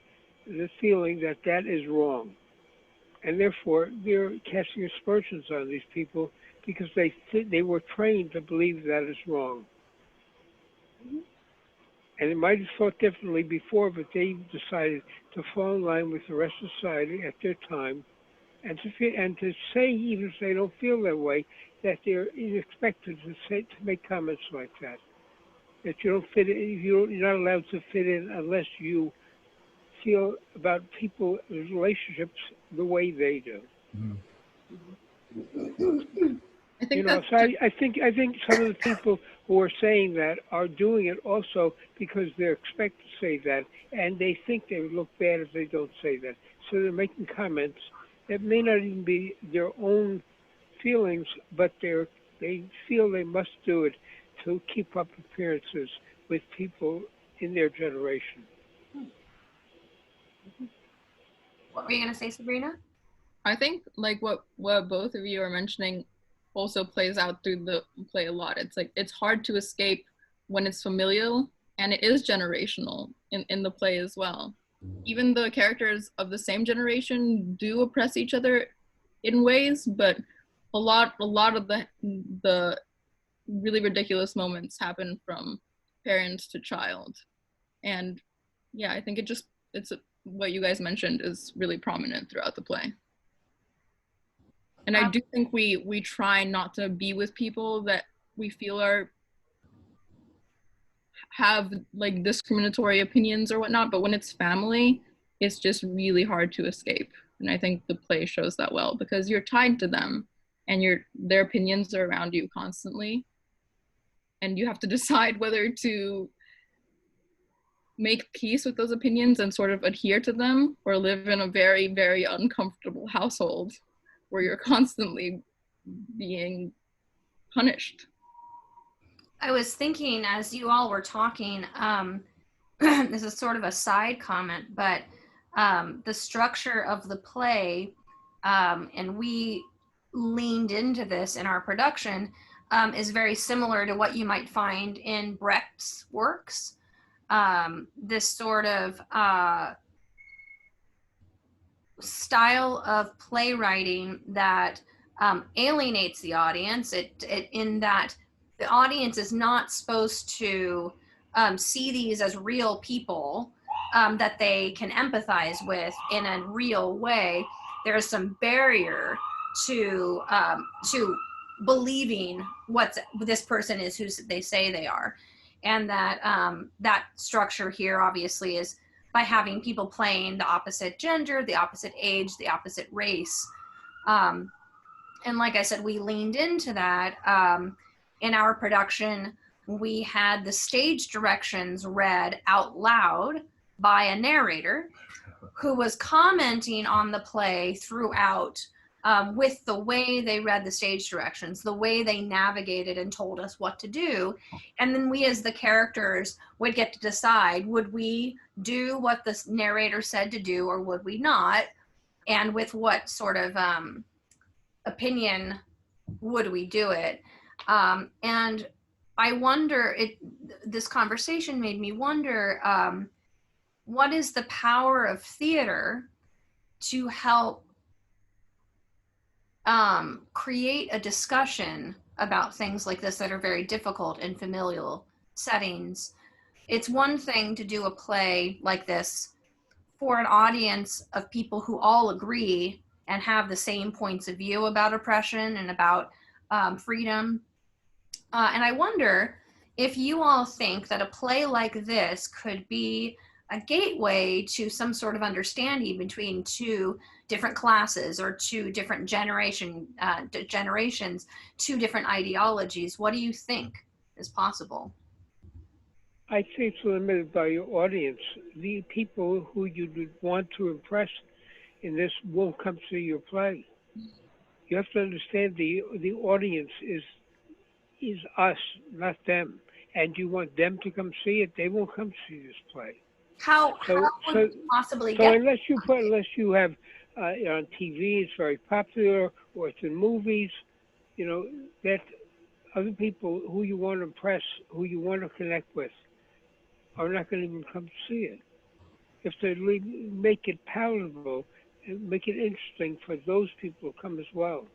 the feeling that that is wrong. And therefore, they're casting aspersions on these people because they were trained to believe that is wrong. And they might have thought differently before, but they decided to fall in line with the rest of society at their time, and to say, even if they don't feel that way, that they're expected to make comments like that. That you don't fit in, you're not allowed to fit in unless you feel about people's relationships the way they do. Mm-hmm. I think so I think some of the people who are saying that are doing it also because they're expected to say that, and they think they would look bad if they don't say that. So they're making comments that may not even be their own feelings, but they feel they must do it to keep up appearances with people in their generation. What were you going to say, Sabrina? I think like what both of you are mentioning also plays out through the play a lot. It's like it's hard to escape when it's familial, and it is generational in the play as well. Even the characters of the same generation do oppress each other in ways, but a lot of the really ridiculous moments happen from parent to child. And yeah, I think what you guys mentioned is really prominent throughout the play. And I do think we try not to be with people that we feel have like discriminatory opinions or whatnot, but when it's family, it's just really hard to escape. And I think the play shows that well, because you're tied to them and their opinions are around you constantly. And you have to decide whether to make peace with those opinions and sort of adhere to them, or live in a very, very uncomfortable household where you're constantly being punished. I was thinking as you all were talking, this is sort of a side comment, but the structure of the play, and we leaned into this in our production, is very similar to what you might find in Brecht's works. This sort of style of playwriting that alienates the audience, in that the audience is not supposed to see these as real people that they can empathize with in a real way. There's some barrier to believing what this person is who they say they are, and that that structure here obviously is by having people playing the opposite gender, the opposite age, the opposite race. And like I said, we leaned into that. In our production, we had the stage directions read out loud by a narrator who was commenting on the play throughout, with the way they read the stage directions, the way they navigated and told us what to do. And then we as the characters would get to decide, would we do what the narrator said to do or would we not? And with what sort of opinion would we do it? And I wonder, this conversation made me wonder, what is the power of theater to help create a discussion about things like this that are very difficult in familial settings? It's one thing to do a play like this for an audience of people who all agree and have the same points of view about oppression and about freedom. And I wonder if you all think that a play like this could be a gateway to some sort of understanding between two different classes or two different generations, two different ideologies. What do you think is possible? I think it's limited by your audience. The people who you would want to impress in this won't come see your play. You have to understand the audience is us, not them. And you want them to come see it, they won't come see this play. How would you possibly so get unless you have on TV, it's very popular, or it's in movies, you know, that other people who you want to impress, who you want to connect with, are not going to even come to see it. If they make it palatable and make it interesting for those people to come as well.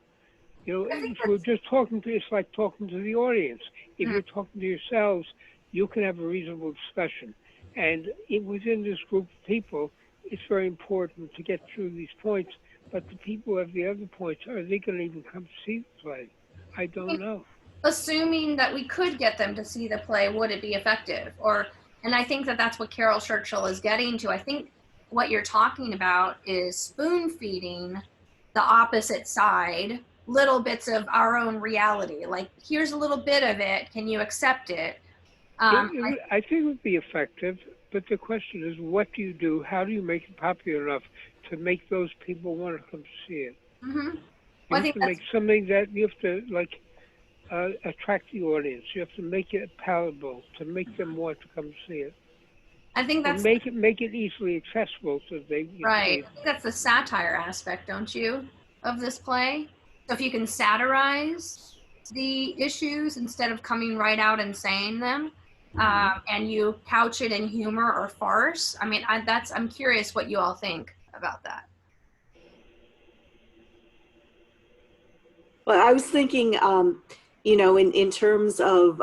You know, if we're just talking to, it's like talking to the audience. If you're talking to yourselves, you can have a reasonable discussion. And within this group of people, it's very important to get through these points. But the people who have the other points, are they going to even come to see the play? I don't know. Assuming that we could get them to see the play, would it be effective? And I think that that's what Caryl Churchill is getting to. I think what you're talking about is spoon feeding the opposite side little bits of our own reality. Like, here's a little bit of it. Can you accept it? I think it would be effective, but the question is, what do you do? How do you make it popular enough to make those people want to come see it? Mm-hmm. You have to make something that you have to, like, attract the audience. You have to make it palatable to make them want to come see it. I think that's make it easily accessible so they right. I think that's the satire aspect, don't you, of this play? So if you can satirize the issues instead of coming right out and saying them, and you couch it in humor or farce, I mean, I'm curious what you all think about that. Well, I was thinking, you know, in terms of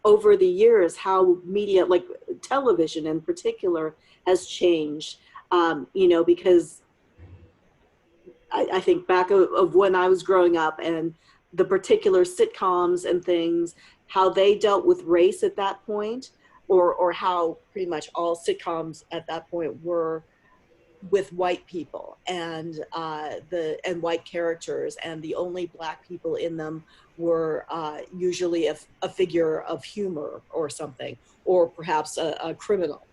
over the years, how media, like television in particular, has changed, you know, because I think back of when I was growing up and the particular sitcoms and things, how they dealt with race at that point, or how pretty much all sitcoms at that point were with white people and white characters, and the only black people in them were usually a figure of humor or something, or perhaps a criminal.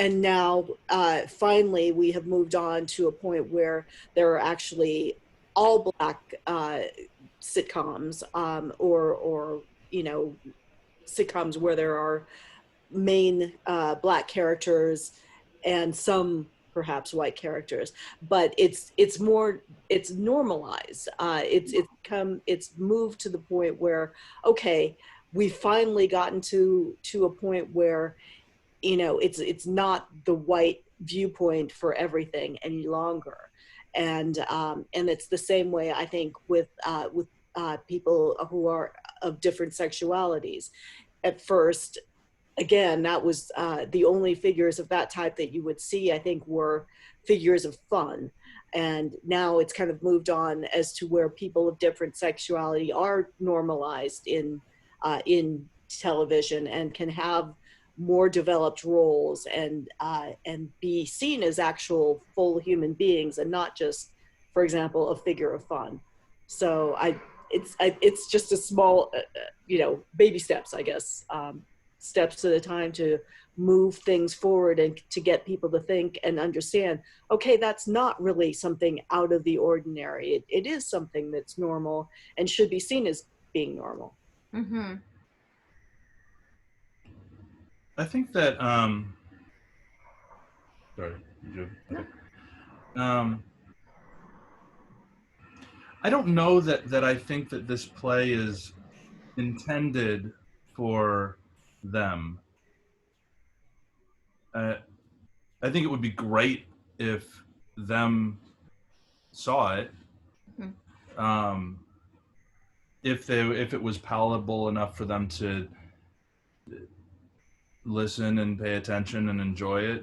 And now, finally, we have moved on to a point where there are actually all black sitcoms, or you know, sitcoms where there are main black characters and some perhaps white characters, but it's normalized. It's moved to the point where, okay, we've finally gotten to a point where, you know, it's not the white viewpoint for everything any longer, and it's the same way, I think, with people who are of different sexualities. At first, again, that was the only figures of that type that you would see, I think, were figures of fun. And now it's kind of moved on as to where people of different sexuality are normalized in television and can have more developed roles and be seen as actual full human beings and not just, for example, a figure of fun. So it's just a small, baby steps, I guess, steps at a time to move things forward and to get people to think and understand, okay, that's not really something out of the ordinary. It is something that's normal and should be seen as being normal. Mm-hmm. I think that, sorry, okay. I don't know that I think that this play is intended for them. I think it would be great if them saw it. Mm-hmm. If it was palatable enough for them to listen and pay attention and enjoy it.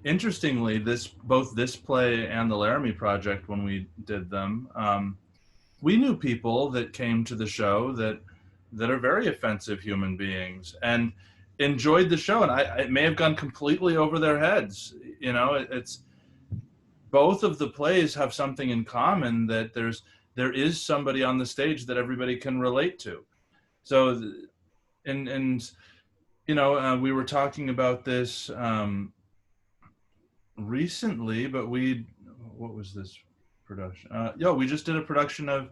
Interestingly, both this play and the Laramie Project, when we did them, we knew people that came to the show that are very offensive human beings and enjoyed the show, and it may have gone completely over their heads. It's both of the plays have something in common, that there is somebody on the stage that everybody can relate to. So, and we were talking about this recently, but what was this production? We just did a production of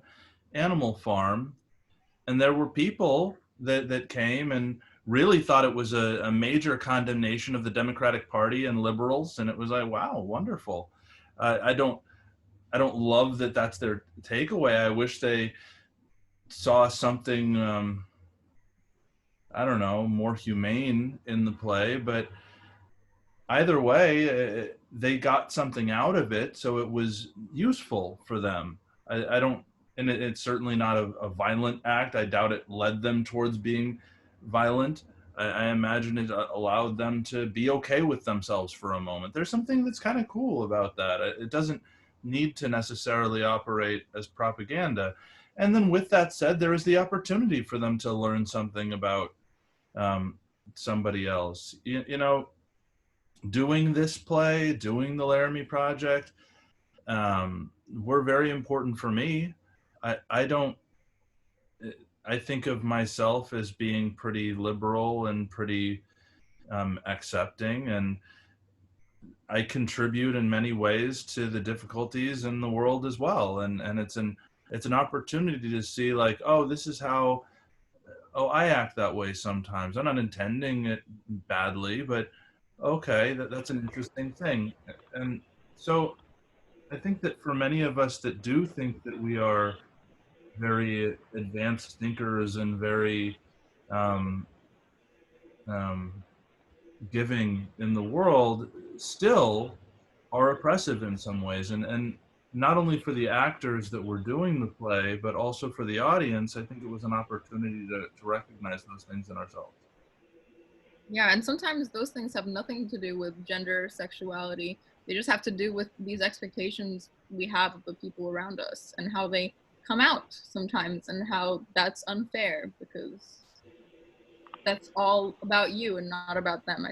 Animal Farm, and there were people that came and really thought it was a major condemnation of the Democratic Party and liberals, and it was like, wow, wonderful. I don't love that that's their takeaway. I wish they saw something I don't know, more humane in the play, but either way, they got something out of it, so it was useful for them. I don't, and it's certainly not a violent act. I doubt it led them towards being violent. I imagine it allowed them to be okay with themselves for a moment. There's something that's kind of cool about that. It doesn't need to necessarily operate as propaganda. And then with that said, there is the opportunity for them to learn something about somebody else. Doing this play, doing the Laramie Project, were very important for me. I think of myself as being pretty liberal and pretty accepting, and I contribute in many ways to the difficulties in the world as well. And it's an opportunity to see, like, oh, this is how, I act that way sometimes. I'm not intending it badly, but okay, that's an interesting thing. And so I think that for many of us that do think that we are very advanced thinkers and very giving in the world, still are oppressive in some ways. And not only for the actors that were doing the play, but also for the audience, I think it was an opportunity to recognize those things in ourselves. Yeah, and sometimes those things have nothing to do with gender, sexuality. They just have to do with these expectations we have of the people around us and how they come out sometimes, and how that's unfair because that's all about you and not about them.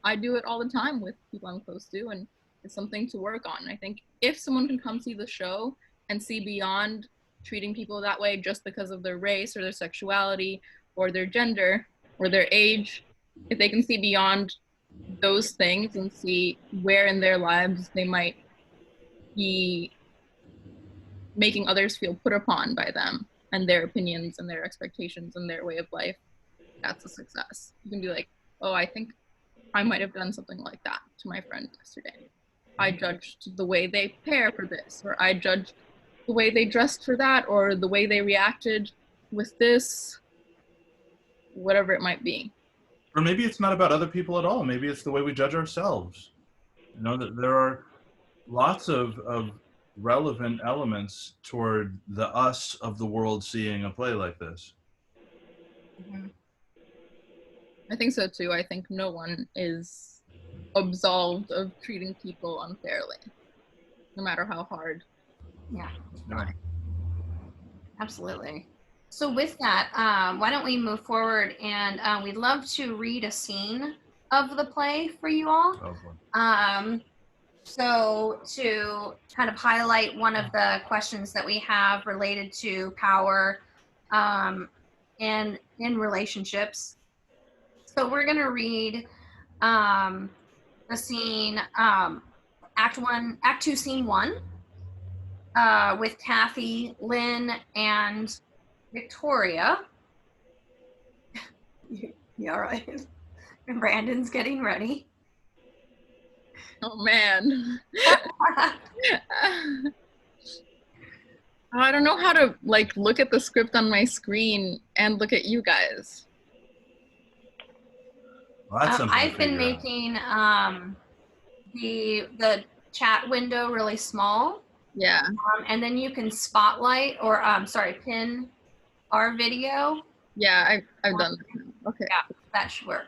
I do it all the time with people I'm close to, and it's something to work on. I think if someone can come see the show and see beyond treating people that way just because of their race or their sexuality or their gender or their age, if they can see beyond those things and see where in their lives they might be making others feel put upon by them and their opinions and their expectations and their way of life, that's a success. You can be like, oh, I think I might have done something like that to my friend yesterday. I judged the way they pair for this, or I judged the way they dressed for that, or the way they reacted with this, whatever it might be. Or maybe it's not about other people at all. Maybe it's the way we judge ourselves. That there are lots of relevant elements toward the us of the world seeing a play like this. Mm-hmm. I think so too. I think no one is absolved of treating people unfairly, no matter how hard. Yeah. Absolutely. So with that, why don't we move forward, and we'd love to read a scene of the play for you all. Oh, boy. So to kind of highlight one of the questions that we have related to power and in relationships. So we're going to read the scene, Act 2, Scene 1, with Kathy, Lynn, and Victoria. You all right? And Brandon's getting ready. Oh man. I don't know how to like look at the script on my screen and look at you guys. Well, that's something to I've been figure out. making the chat window really small. Yeah. And then you can spotlight or pin our video. Yeah, I've done that. Okay. Yeah, that should work.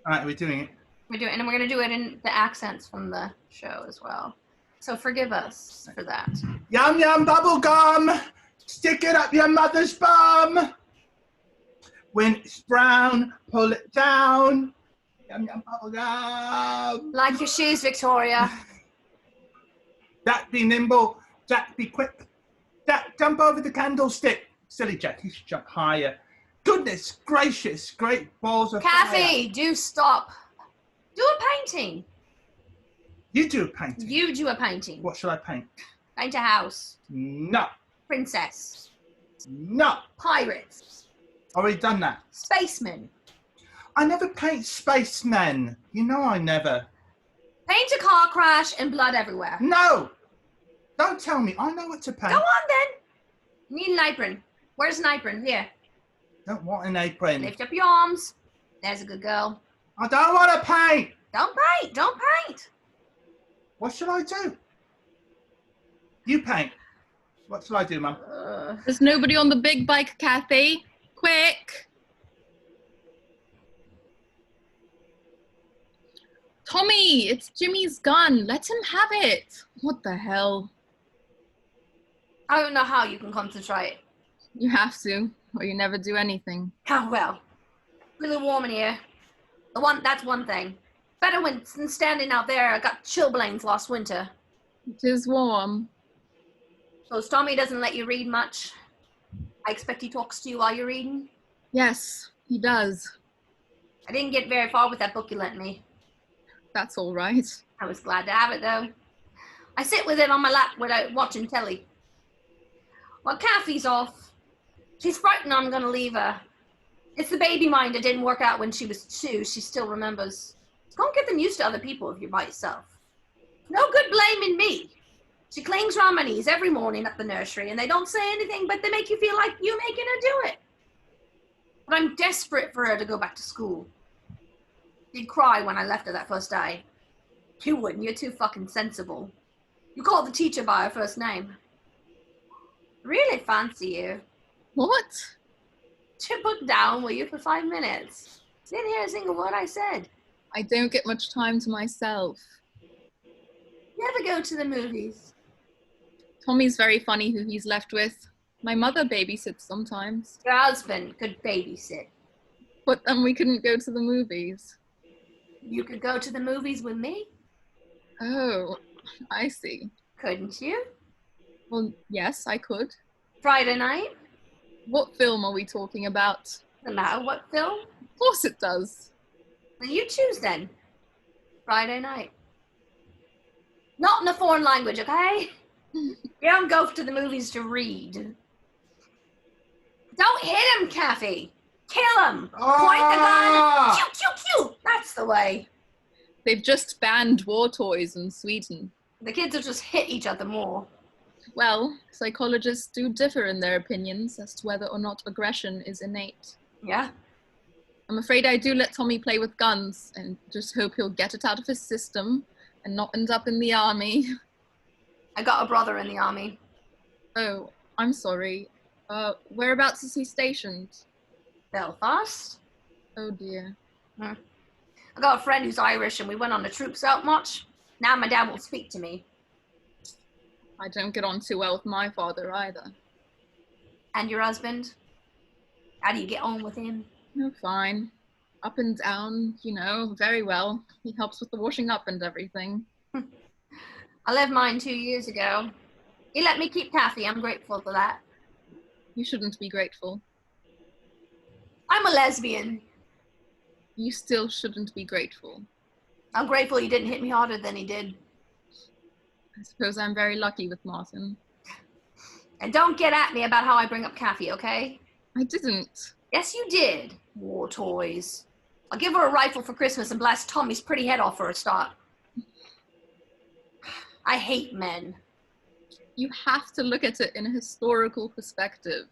All right, we're doing it. We're doing, and we're gonna do it in the accents from the show as well. So forgive us for that. Yum yum bubble gum, stick it up your mother's bum. When it's brown, pull it down. Yum yum bubble gum. Like your shoes, Victoria. Jack be nimble, Jack be quick. Jack jump over the candlestick. Silly Jack, he should jump higher. Goodness gracious, great balls of Kathy, fire. do stop. Do a painting. You do a painting. You do a painting. What shall I paint? Paint a house. No. Princess. No. Pirates. Already done that. Spacemen. I never paint spacemen. You know I never. Paint a car crash and blood everywhere. No. Don't tell me. I know what to paint. Go on then. Need an apron. Where's an apron? Here. Don't want an apron. Lift up your arms. There's a good girl. I don't want to paint. Don't paint. Don't paint. What should I do? You paint. What shall I do, Mum? There's nobody on the big bike, Kathy. Quick. Tommy, it's Jimmy's gun. Let him have it. What the hell? I don't know how you can concentrate. You have to, or you never do anything. Oh, well. Really warm in here. That's one thing. Better than standing out there. I got chilblains last winter. It is warm. So Tommy doesn't let you read much. I expect he talks to you while you're reading. Yes, he does. I didn't get very far with that book you lent me. That's all right. I was glad to have it, though. I sit with it on my lap without watching telly. Well, Kathy's off. She's frightened I'm going to leave her. It's the baby mind that didn't work out when she was 2. She still remembers. Don't get them used to other people if you're by yourself. No good blaming me. She clings around my knees every morning at the nursery, and they don't say anything, but they make you feel like you're making her do it. But I'm desperate for her to go back to school. She'd cry when I left her that first day. You wouldn't. You're too fucking sensible. You call the teacher by her first name. Really fancy you. What? Put book down, will you, for 5 minutes? Didn't hear a single word I said. I don't get much time to myself. You ever go to the movies? Tommy's very funny who he's left with. My mother babysits sometimes. Your husband could babysit. But then we couldn't go to the movies. You could go to the movies with me, Oh, I see. couldn't you? Well, yes, I could. Friday night? What film are we talking about? No matter what film. Of course it does. Then you choose then. Friday night. Not in a foreign language, okay? You don't go to the movies to read. Don't hit him, Kathy. Kill him. Point the gun. Pew, pew, pew. That's the way. They've just banned war toys in Sweden. The kids will just hit each other more. Well, psychologists do differ in their opinions as to whether or not aggression is innate. Yeah. I'm afraid I do let Tommy play with guns and just hope he'll get it out of his system and not end up in the army. I got a brother in the army. Oh, I'm sorry. Whereabouts is he stationed? Belfast. Oh dear. I got a friend who's Irish and we went on the troop scout march. Now my dad won't speak to me. I don't get on too well with my father either. And your husband? How do you get on with him? No, fine. Up and down, you know, very well. He helps with the washing up and everything. I left mine 2 years ago. He let me keep Kathy. I'm grateful for that. You shouldn't be grateful. I'm a lesbian. You still shouldn't be grateful. I'm grateful he didn't hit me harder than he did. I suppose I'm very lucky with Martin. And don't get at me about how I bring up Kathy, okay? I didn't. Yes, you did. War toys. I'll give her a rifle for Christmas and blast Tommy's pretty head off for a start. I hate men. You have to look at it in a historical perspective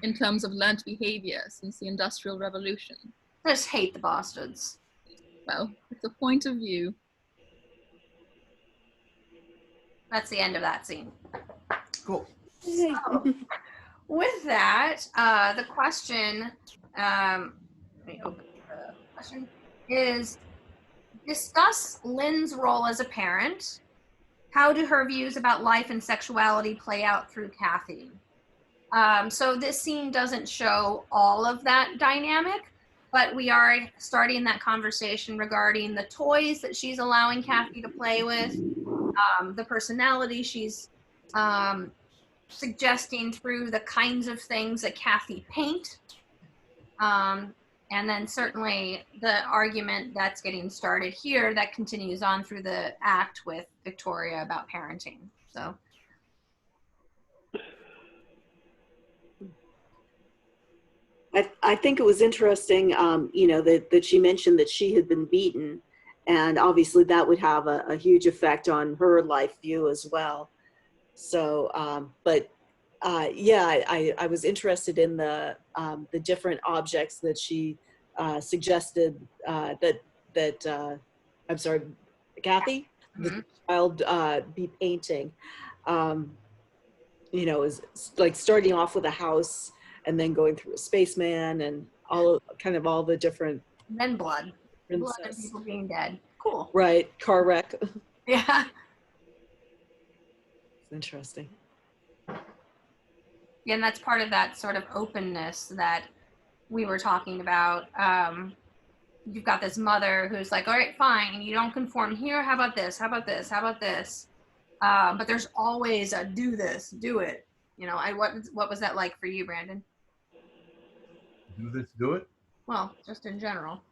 in terms of learned behavior since the Industrial Revolution. I just hate the bastards. Well, it's a point of view. That's the end of that scene. Cool. So, with that, the question, let me open the question, is discuss Lynn's role as a parent. How do her views about life and sexuality play out through Kathy? So this scene doesn't show all of that dynamic, but we are starting that conversation regarding the toys that she's allowing Kathy to play with, the personality she's suggesting through the kinds of things that Kathy paint. And then certainly the argument that's getting started here that continues on through the act with Victoria about parenting. So. I think it was interesting, you know, that she mentioned that she had been beaten, and obviously that would have a huge effect on her life view as well. So, yeah, I was interested in the different objects that she suggested that I'm sorry, Kathy, the child be painting. You know, is like starting off with a house and then going through a spaceman and all the different. Then blood. Princess. Blood and people being dead. Cool. Right, car wreck. Yeah. It's interesting. Yeah, and that's part of that sort of openness that we were talking about. You've got this mother who's like, all right, fine, you don't conform here. How about this? How about this? How about this? But there's always a do this, do it. You know, what was that like for you, Brandon? Do this, do it? Well, just in general.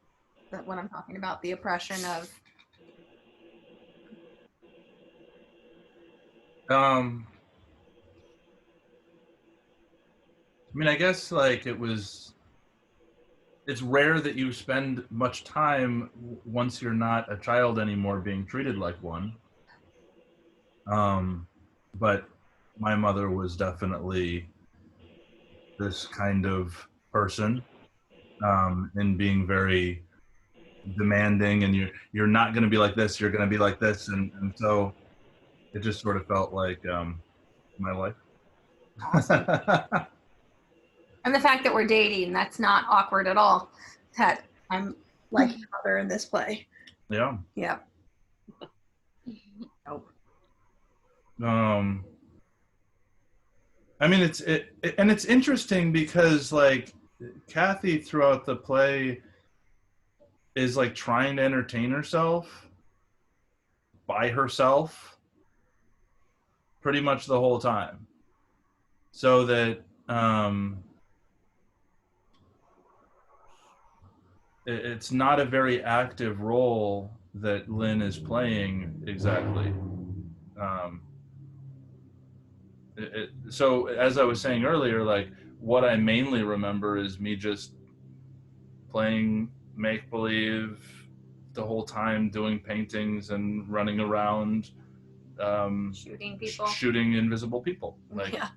That what I'm talking about, the oppression of. I mean, I guess like it's rare that you spend much time once you're not a child anymore being treated like one. But my mother was definitely this kind of person, in being very demanding, and you're not going to be like this, you're going to be like this, and so it just sort of felt like my life. Awesome. And the fact that we're dating, that's not awkward at all. That I'm like your mother in this play. Yeah. Yeah. Nope. I mean, it's interesting because like Kathy throughout the play is like trying to entertain herself by herself pretty much the whole time, so that it's not a very active role that Lynn is playing exactly. So as I was saying earlier, like what I mainly remember is me just playing make-believe the whole time, doing paintings and running around, Shooting people. shooting invisible people. Like, yeah.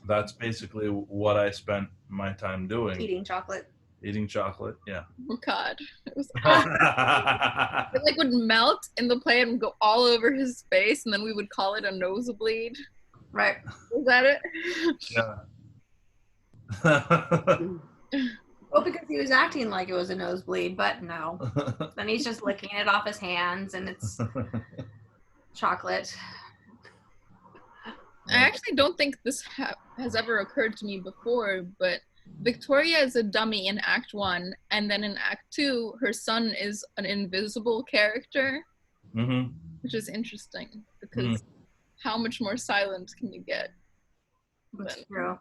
That's basically what I spent my time doing. Eating chocolate. Eating chocolate, yeah. Oh God, it was it like would melt in the play and go all over his face, and then we would call it a nosebleed. Right. Was that it? Yeah. Well, because he was acting like it was a nosebleed, but no. Then he's just licking it off his hands, and it's chocolate. I actually don't think this has ever occurred to me before, but Victoria is a dummy in Act 1, and then in Act 2, her son is an invisible character, which is interesting, because how much more silent can you get? That's true.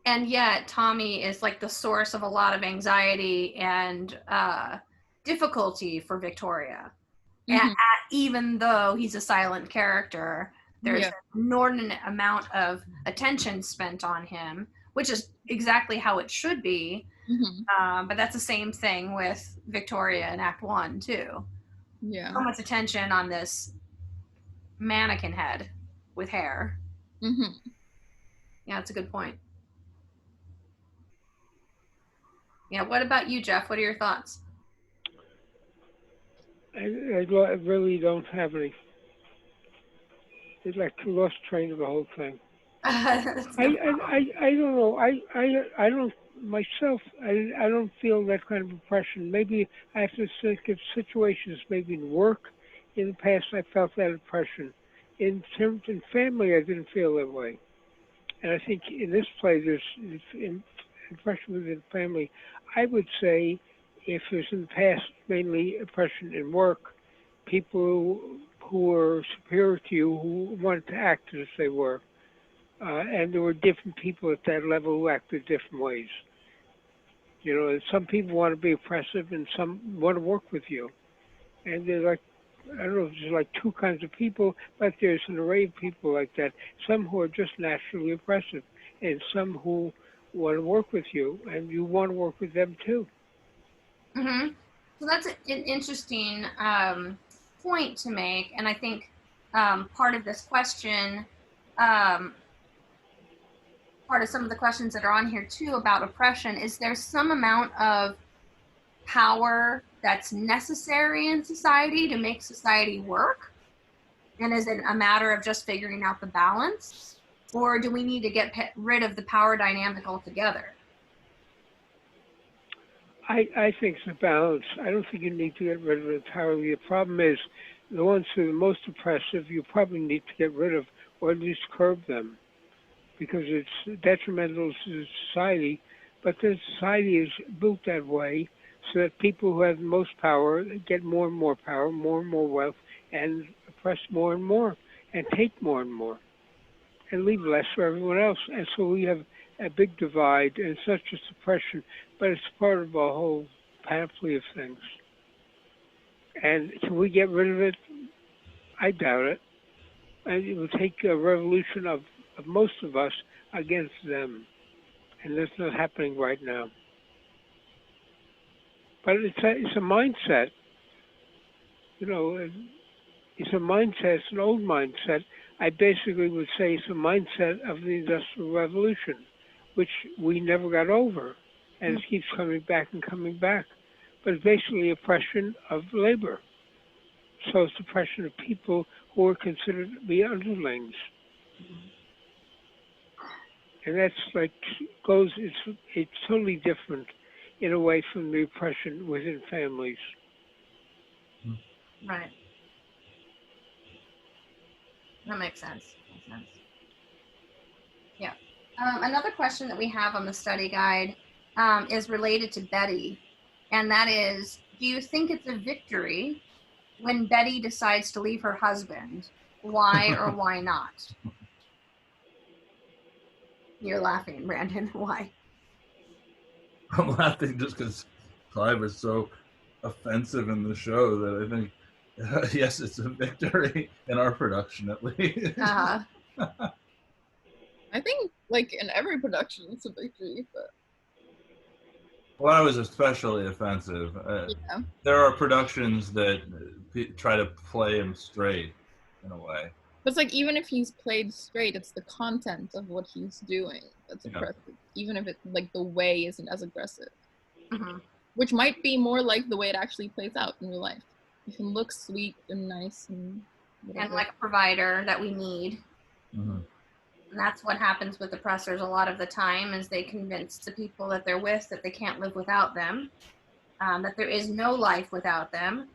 And yet Tommy is like the source of a lot of anxiety and difficulty for Victoria. And even though he's a silent character, there's an inordinate amount of attention spent on him, which is exactly how it should be. But that's the same thing with Victoria in Act 1 too. Yeah. So much attention on this mannequin head with hair. Yeah, that's a good point. Yeah, what about you, Jeff? What are your thoughts? I really don't have any. It's like lost train of the whole thing. I don't know. I don't myself. I don't feel that kind of oppression. Maybe I have to think of situations. Maybe in work, in the past, I felt that oppression. In terms in family, I didn't feel that way. And I think in this play, there's oppression within family. I would say, if there's in the past mainly oppression in work, people who were superior to you who wanted to act as they were. And there were different people at that level who acted different ways. You know, some people want to be oppressive and some want to work with you. And they're like, I don't know if there's like two kinds of people, but there's an array of people like that. Some who are just naturally oppressive and some who want to work with you and you want to work with them too. So that's an interesting point to make. And I think part of this question, part of some of the questions that are on here too about oppression, is there some amount of power that's necessary in society to make society work? And is it a matter of just figuring out the balance? Or do we need to get rid of the power dynamic altogether? I think it's a balance. I don't think you need to get rid of it entirely. The problem is the ones who are the most oppressive, you probably need to get rid of or at least curb them because it's detrimental to society. But the society is built that way so that people who have the most power get more and more power, more and more wealth, and oppress more and more, and take more and more, and leave less for everyone else. And so we have a big divide, and it's not just oppression, but it's part of a whole panoply of things. And can we get rid of it? I doubt it. And it will take a revolution of most of us against them. And that's not happening right now. But it's a mindset. You know, it's a mindset, it's an old mindset. I basically would say it's a mindset of the Industrial Revolution, which we never got over. And it keeps coming back and coming back. But it's basically oppression of labor. So it's oppression of people who are considered to be underlings. And that's like, it's totally different in a way from the oppression within families. Right. That makes sense. Yeah. Another question that we have on the study guide is related to Betty. And that is, do you think it's a victory when Betty decides to leave her husband? Why or why not? You're laughing, Brandon. Why? I'm laughing just because Clive is so offensive in the show that I think, yes, it's a victory in our production at least. Uh-huh. I think, like, in every production, it's a victory, but... Well, I was especially offensive. Yeah. There are productions that try to play him straight, in a way. But it's like, even if he's played straight, it's the content of what he's doing that's oppressive. Even if it, like, the way isn't as aggressive. Which might be more like the way it actually plays out in real life. You can look sweet and nice and whatever. And like a provider that we need. And that's what happens with oppressors a lot of the time, is they convince the people that they're with that they can't live without them, that there is no life without them,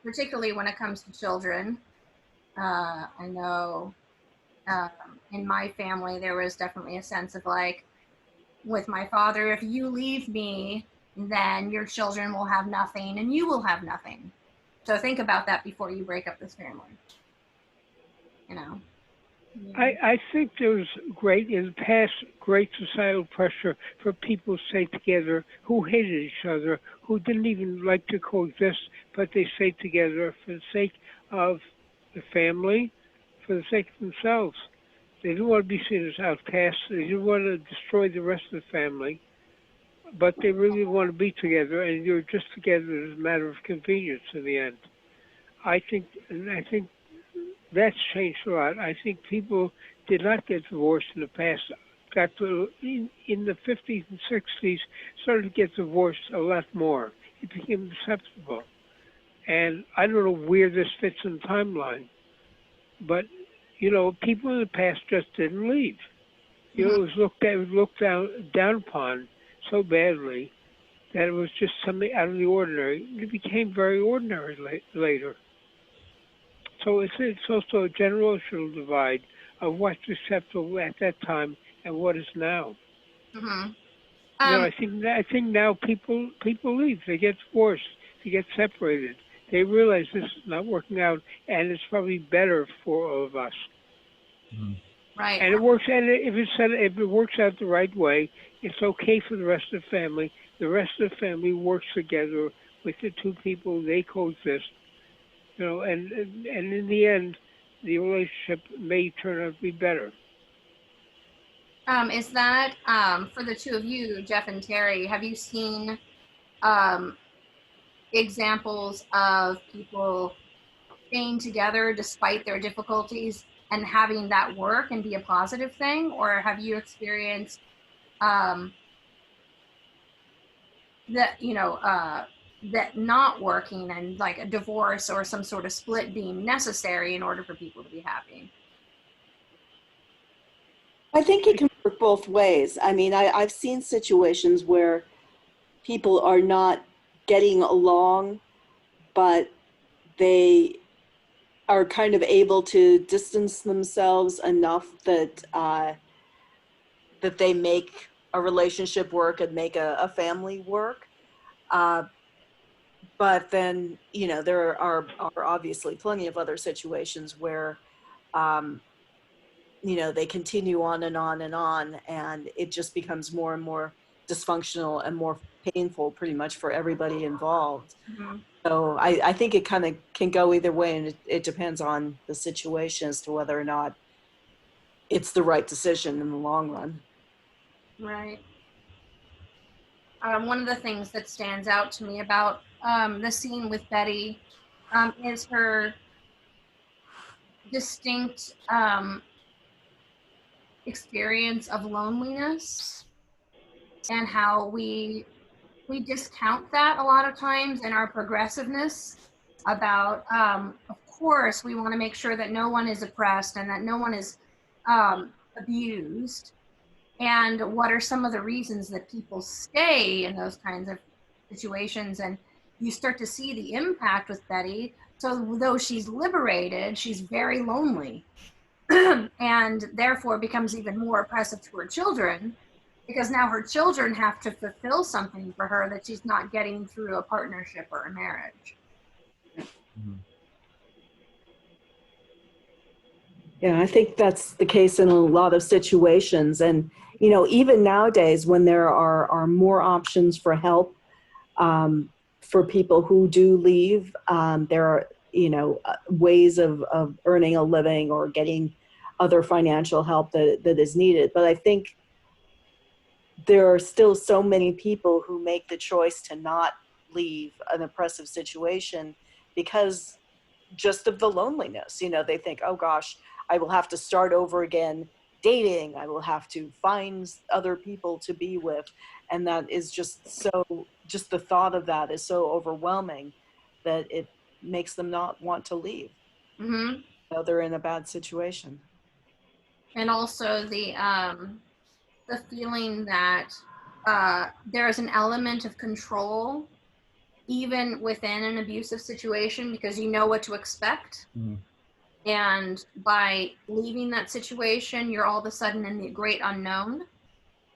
particularly when it comes to children. I know in my family there was definitely a sense of like, with my father, if you leave me, then your children will have nothing and you will have nothing. So think about that before you break up this family. You know. I think there was in the past, great societal pressure for people to stay together who hated each other, who didn't even like to coexist, but they stayed together for the sake of the family, for the sake of themselves. They didn't want to be seen as outcasts. They didn't want to destroy the rest of the family, but they really want to be together, and you're just together as a matter of convenience in the end. I think that's changed a lot. I think people did not get divorced in the past. Got to in the 50s and 60s, started to get divorced a lot more. It became acceptable, and I don't know where this fits in the timeline, but people in the past just didn't leave. It was looked down upon so badly that it was just something out of the ordinary. It became very ordinary later. So it's also a generational divide of what's acceptable at that time and what is now. Mm-hmm. I think now people leave. They get divorced. They get separated. They realize this is not working out, and it's probably better for all of us. Mm-hmm. Right. And it works. And if it works out the right way, it's okay for the rest of the family. The rest of the family works together with the two people. They coexist. And in the end, the relationship may turn out to be better. Is that for the two of you, Jeff and Terry? Have you seen examples of people staying together despite their difficulties and having that work and be a positive thing, or have you experienced that that not working and like a divorce or some sort of split being necessary in order for people to be happy? I think it can work both ways. I mean, I've seen situations where people are not getting along, but they are kind of able to distance themselves enough that that they make a relationship work and make a family work. But then, there are obviously plenty of other situations where, they continue on and on and on, and it just becomes more and more dysfunctional and more painful pretty much for everybody involved. Mm-hmm. So I think it kind of can go either way, and it depends on the situation as to whether or not it's the right decision in the long run. Right. One of the things that stands out to me about the scene with Betty is her distinct experience of loneliness and how we discount that a lot of times in our progressiveness about of course we want to make sure that no one is oppressed and that no one is abused, and what are some of the reasons that people stay in those kinds of situations. And you start to see the impact with Betty. So though she's liberated, she's very lonely and therefore becomes even more oppressive to her children, because now her children have to fulfill something for her that she's not getting through a partnership or a marriage. Mm-hmm. Yeah, I think that's the case in a lot of situations. And, even nowadays when there are more options for help for people who do leave, there are, ways of earning a living or getting other financial help that is needed. But I think there are still so many people who make the choice to not leave an oppressive situation because just of the loneliness. They think, oh gosh, I will have to start over again dating. I will have to find other people to be with. And that is just the thought of that is so overwhelming that it makes them not want to leave. Mm-hmm. So they're in a bad situation. And also the feeling that there's an element of control even within an abusive situation because you know what to expect. Mm-hmm. And by leaving that situation, you're all of a sudden in the great unknown.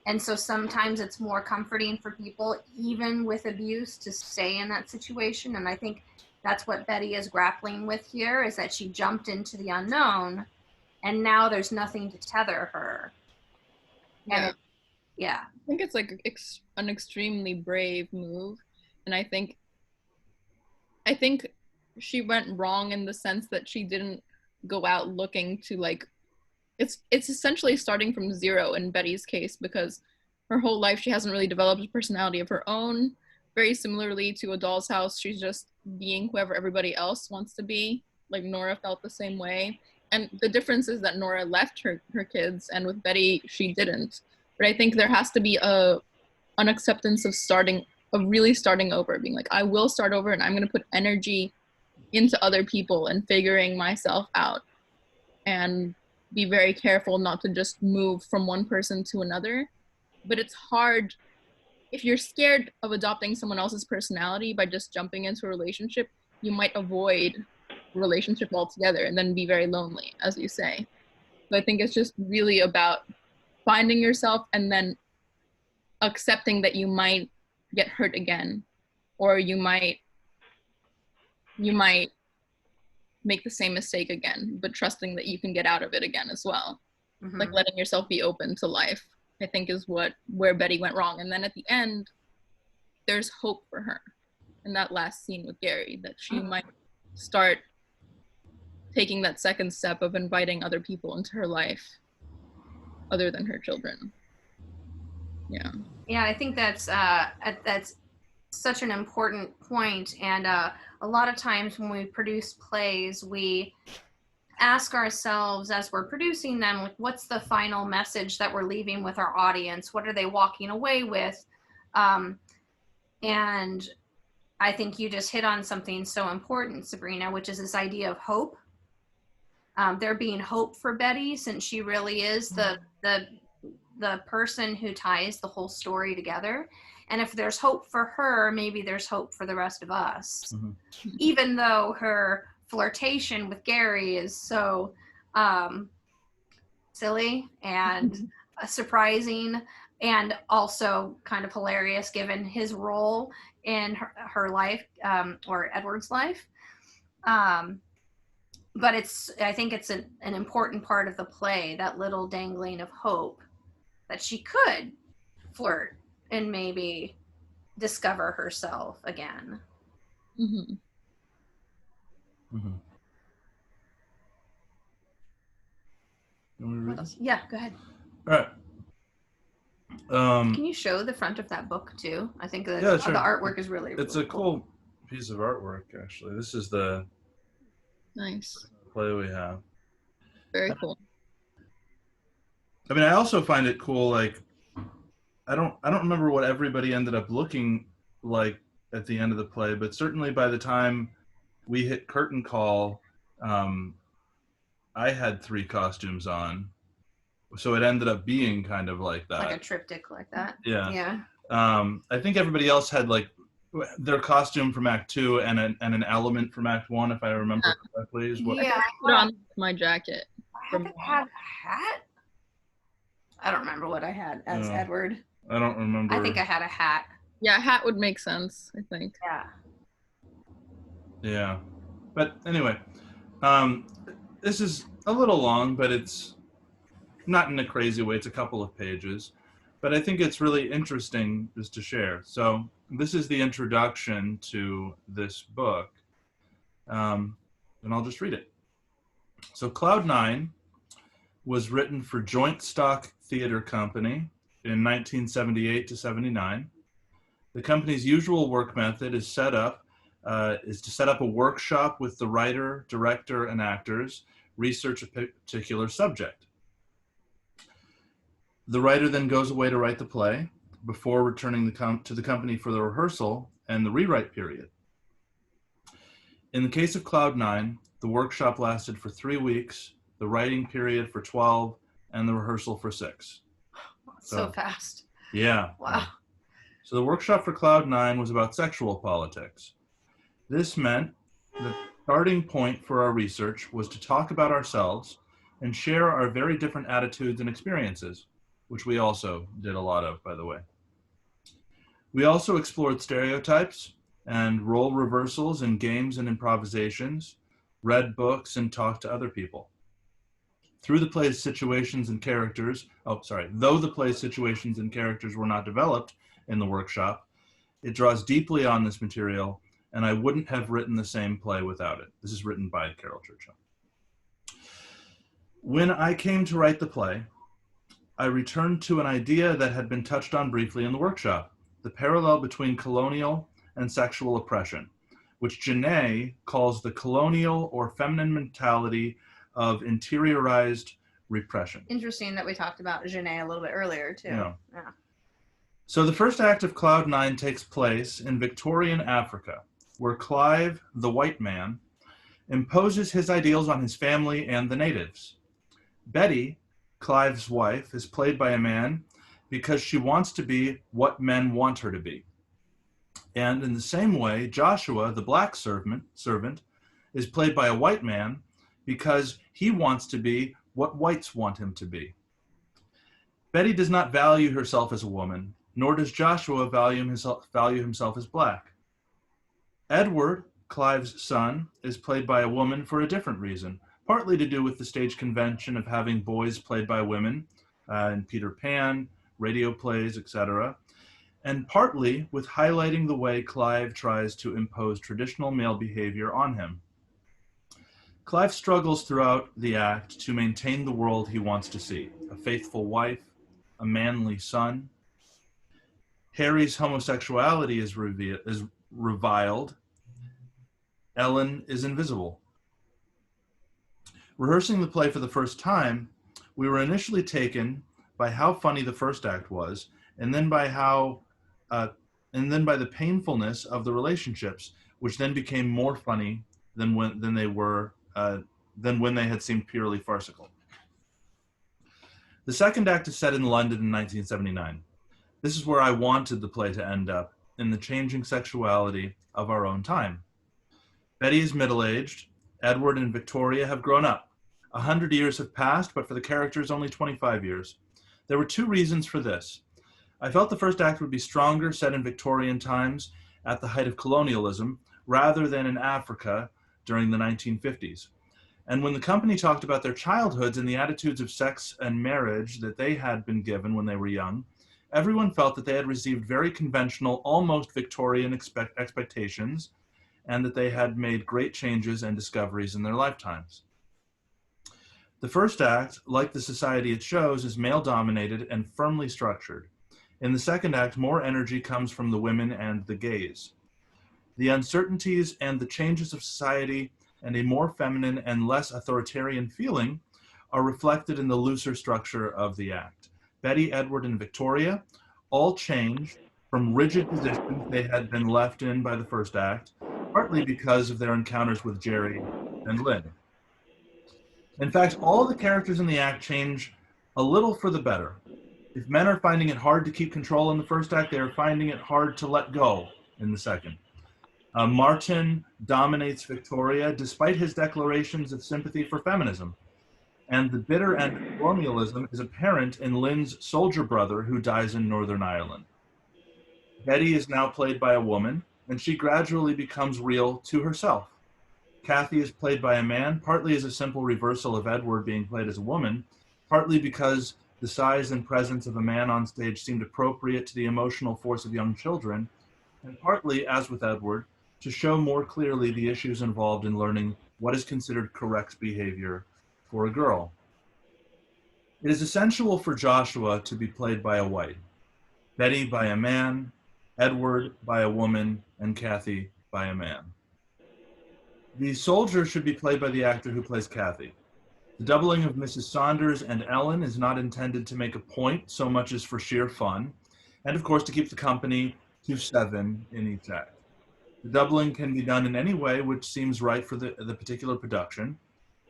And so sometimes it's more comforting for people, even with abuse, to stay in that situation. And I think that's what Betty is grappling with here, is that she jumped into the unknown and now there's nothing to tether her. Yeah. Yeah. I think it's like an extremely brave move. And I think she went wrong in the sense that she didn't go out looking to, like, it's essentially starting from zero in Betty's case, because her whole life she hasn't really developed a personality of her own. Very similarly to A Doll's House, she's just being whoever everybody else wants to be. Like, Nora felt the same way. And the difference is that Nora left her kids, and with Betty, she didn't. But I think there has to be an acceptance of really starting over, being like, I will start over, and I'm going to put energy into other people and figuring myself out, and be very careful not to just move from one person to another. But it's hard if you're scared of adopting someone else's personality by just jumping into a relationship. You might avoid a relationship altogether and then be very lonely, as you say. So I think it's just really about finding yourself and then accepting that you might get hurt again, or you might make the same mistake again, but trusting that you can get out of it again as well. Mm-hmm. Like, letting yourself be open to life, I think, is where Betty went wrong. And then at the end, there's hope for her in that last scene with Gary, that she might start taking that second step of inviting other people into her life other than her children. Yeah. Yeah, I think that's such an important point. And a lot of times when we produce plays, we ask ourselves as we're producing them, like, what's the final message that we're leaving with our audience? What are they walking away with? And I think you just hit on something so important, Sabrina, which is this idea of hope. There being hope for Betty, since she really is the person who ties the whole story together. And if there's hope for her, maybe there's hope for the rest of us. Mm-hmm. Even though her flirtation with Gary is so silly and surprising, and also kind of hilarious given his role in her life, or Edward's life. But I think it's an important part of the play, that little dangling of hope that she could flirt and maybe discover herself again. Mm-hmm. Mm-hmm. You want me to read this? Yeah, go ahead. All right. Can you show the front of that book too? I think the artwork is really It's a cool piece of artwork, actually. This is the nice play we have. Very cool. I mean, I also find it cool, like, I don't remember what everybody ended up looking like at the end of the play, but certainly by the time we hit curtain call, I had 3 costumes on. So it ended up being kind of like that. Like a triptych like that. Yeah. Yeah. I think everybody else had, like, their costume from Act 2 and an element from Act 1, if I remember correctly. Is what I put on my jacket. I haven't had a hat. I don't remember what I had as Edward. I don't remember. I think I had a hat. Yeah, a hat would make sense, I think. Yeah. Yeah. But anyway, this is a little long, but it's not in a crazy way. It's a couple of pages. But I think it's really interesting just to share. So this is the introduction to this book. And I'll just read it. So Cloud 9 was written for Joint Stock Theater Company in 1978 to 79. The company's usual work method is to set up a workshop with the writer, director, and actors, research a particular subject. The writer then goes away to write the play before returning to the company for the rehearsal and the rewrite period. In the case of Cloud 9, the workshop lasted for 3 weeks, the writing period for 12, and the rehearsal for 6. So fast. Yeah. Wow. So the workshop for Cloud 9 was about sexual politics. This meant that starting point for our research was to talk about ourselves and share our very different attitudes and experiences, which we also did a lot of, by the way. We also explored stereotypes and role reversals in games and improvisations, read books, and talked to other people. Though the play's situations and characters were not developed in the workshop, it draws deeply on this material, and I wouldn't have written the same play without it. This is written by Caryl Churchill. When I came to write the play, I returned to an idea that had been touched on briefly in the workshop, the parallel between colonial and sexual oppression, which Janae calls the colonial or feminine mentality of interiorized repression. Interesting that we talked about Janae a little bit earlier, too. Yeah. Yeah. So the first act of Cloud 9 takes place in Victorian Africa, where Clive, the white man, imposes his ideals on his family and the natives. Betty, Clive's wife, is played by a man because she wants to be what men want her to be. And in the same way, Joshua, the black servant, is played by a white man because he wants to be what whites want him to be. Betty does not value herself as a woman, nor does Joshua value himself as black. Edward, Clive's son, is played by a woman for a different reason, partly to do with the stage convention of having boys played by women in Peter Pan, radio plays, etc., and partly with highlighting the way Clive tries to impose traditional male behavior on him. Clive struggles throughout the act to maintain the world he wants to see: a faithful wife, a manly son. Harry's homosexuality is reviled. Ellen is invisible. Rehearsing the play for the first time, we were initially taken by how funny the first act was, and then by the painfulness of the relationships, which then became more funny than when they had seemed purely farcical. The second act is set in London in 1979. This is where I wanted the play to end up, in the changing sexuality of our own time. Betty is middle-aged. Edward and Victoria have grown up. 100 years have passed, but for the characters, only 25 years. There were two reasons for this. I felt the first act would be stronger, set in Victorian times, at the height of colonialism, rather than in Africa during the 1950s. And when the company talked about their childhoods and the attitudes of sex and marriage that they had been given when they were young, everyone felt that they had received very conventional, almost Victorian expectations, and that they had made great changes and discoveries in their lifetimes. The first act, like the society it shows, is male-dominated and firmly structured. In the second act, more energy comes from the women and the gays. The uncertainties and the changes of society and a more feminine and less authoritarian feeling are reflected in the looser structure of the act. Betty, Edward, and Victoria all change from rigid positions they had been left in by the first act, partly because of their encounters with Jerry and Lynn. In fact, all the characters in the act change a little for the better. If men are finding it hard to keep control in the first act, they are finding it hard to let go in the second. Martin dominates Victoria despite his declarations of sympathy for feminism. And the bitter end of colonialism is apparent in Lynn's soldier brother who dies in Northern Ireland. Betty is now played by a woman, and she gradually becomes real to herself. Kathy is played by a man, partly as a simple reversal of Edward being played as a woman, partly because the size and presence of a man on stage seemed appropriate to the emotional force of young children, and partly, as with Edward, to show more clearly the issues involved in learning what is considered correct behavior for a girl. It is essential for Joshua to be played by a white, Betty by a man, Edward by a woman, and Kathy by a man. The soldier should be played by the actor who plays Kathy. The doubling of Mrs. Saunders and Ellen is not intended to make a point so much as for sheer fun, and of course to keep the company to 7 in each act. The doubling can be done in any way which seems right for the particular production.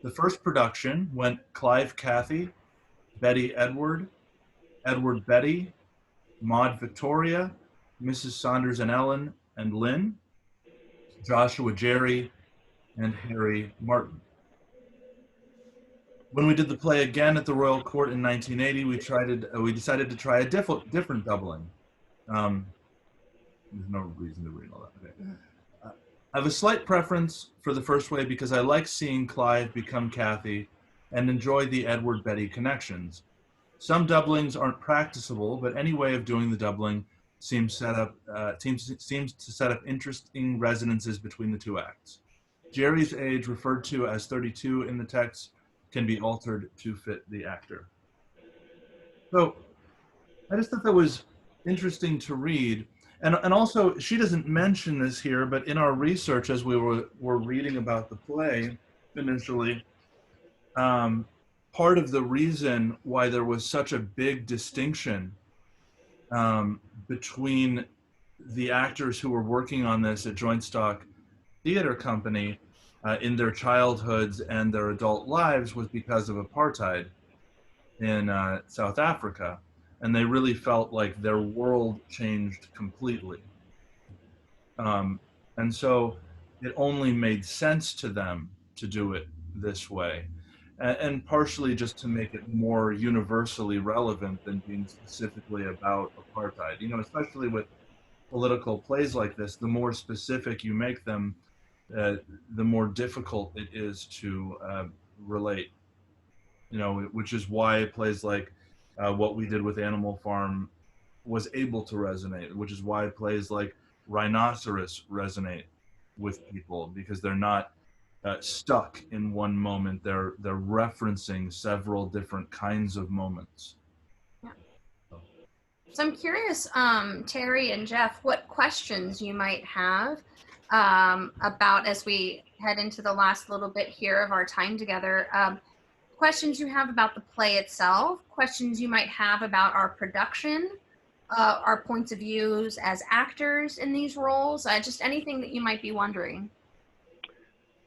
The first production went Clive Kathy, Betty Edward, Edward Betty, Maud Victoria, Mrs. Saunders and Ellen and Lynn, Joshua Jerry, and Harry Martin. When we did the play again at the Royal Court in 1980, we decided to try a different doubling. There's no reason to read all that. Okay. I have a slight preference for the first way because I like seeing Clive become Kathy and enjoy the Edward-Betty connections. Some doublings aren't practicable, but any way of doing the doubling seems to set up interesting resonances between the two acts. Jerry's age, referred to as 32 in the text, can be altered to fit the actor. So I just thought that was interesting to read. And also, she doesn't mention this here, but in our research, as we were reading about the play initially, part of the reason why there was such a big distinction between the actors who were working on this at Joint Stock Theatre Company in their childhoods and their adult lives was because of apartheid in South Africa. And they really felt like their world changed completely. And so it only made sense to them to do it this way. And partially just to make it more universally relevant than being specifically about apartheid. You know, especially with political plays like this, the more specific you make them, the more difficult it is to relate. You know, which is why plays like what we did with Animal Farm was able to resonate, which is why plays like Rhinoceros resonate with people, because they're not stuck in one moment. They're referencing several different kinds of moments. Yeah. So I'm curious, Terry and Jeff, what questions you might have about, as we head into the last little bit here of our time together, questions you have about the play itself, questions you might have about our production, our points of views as actors in these roles, just anything that you might be wondering.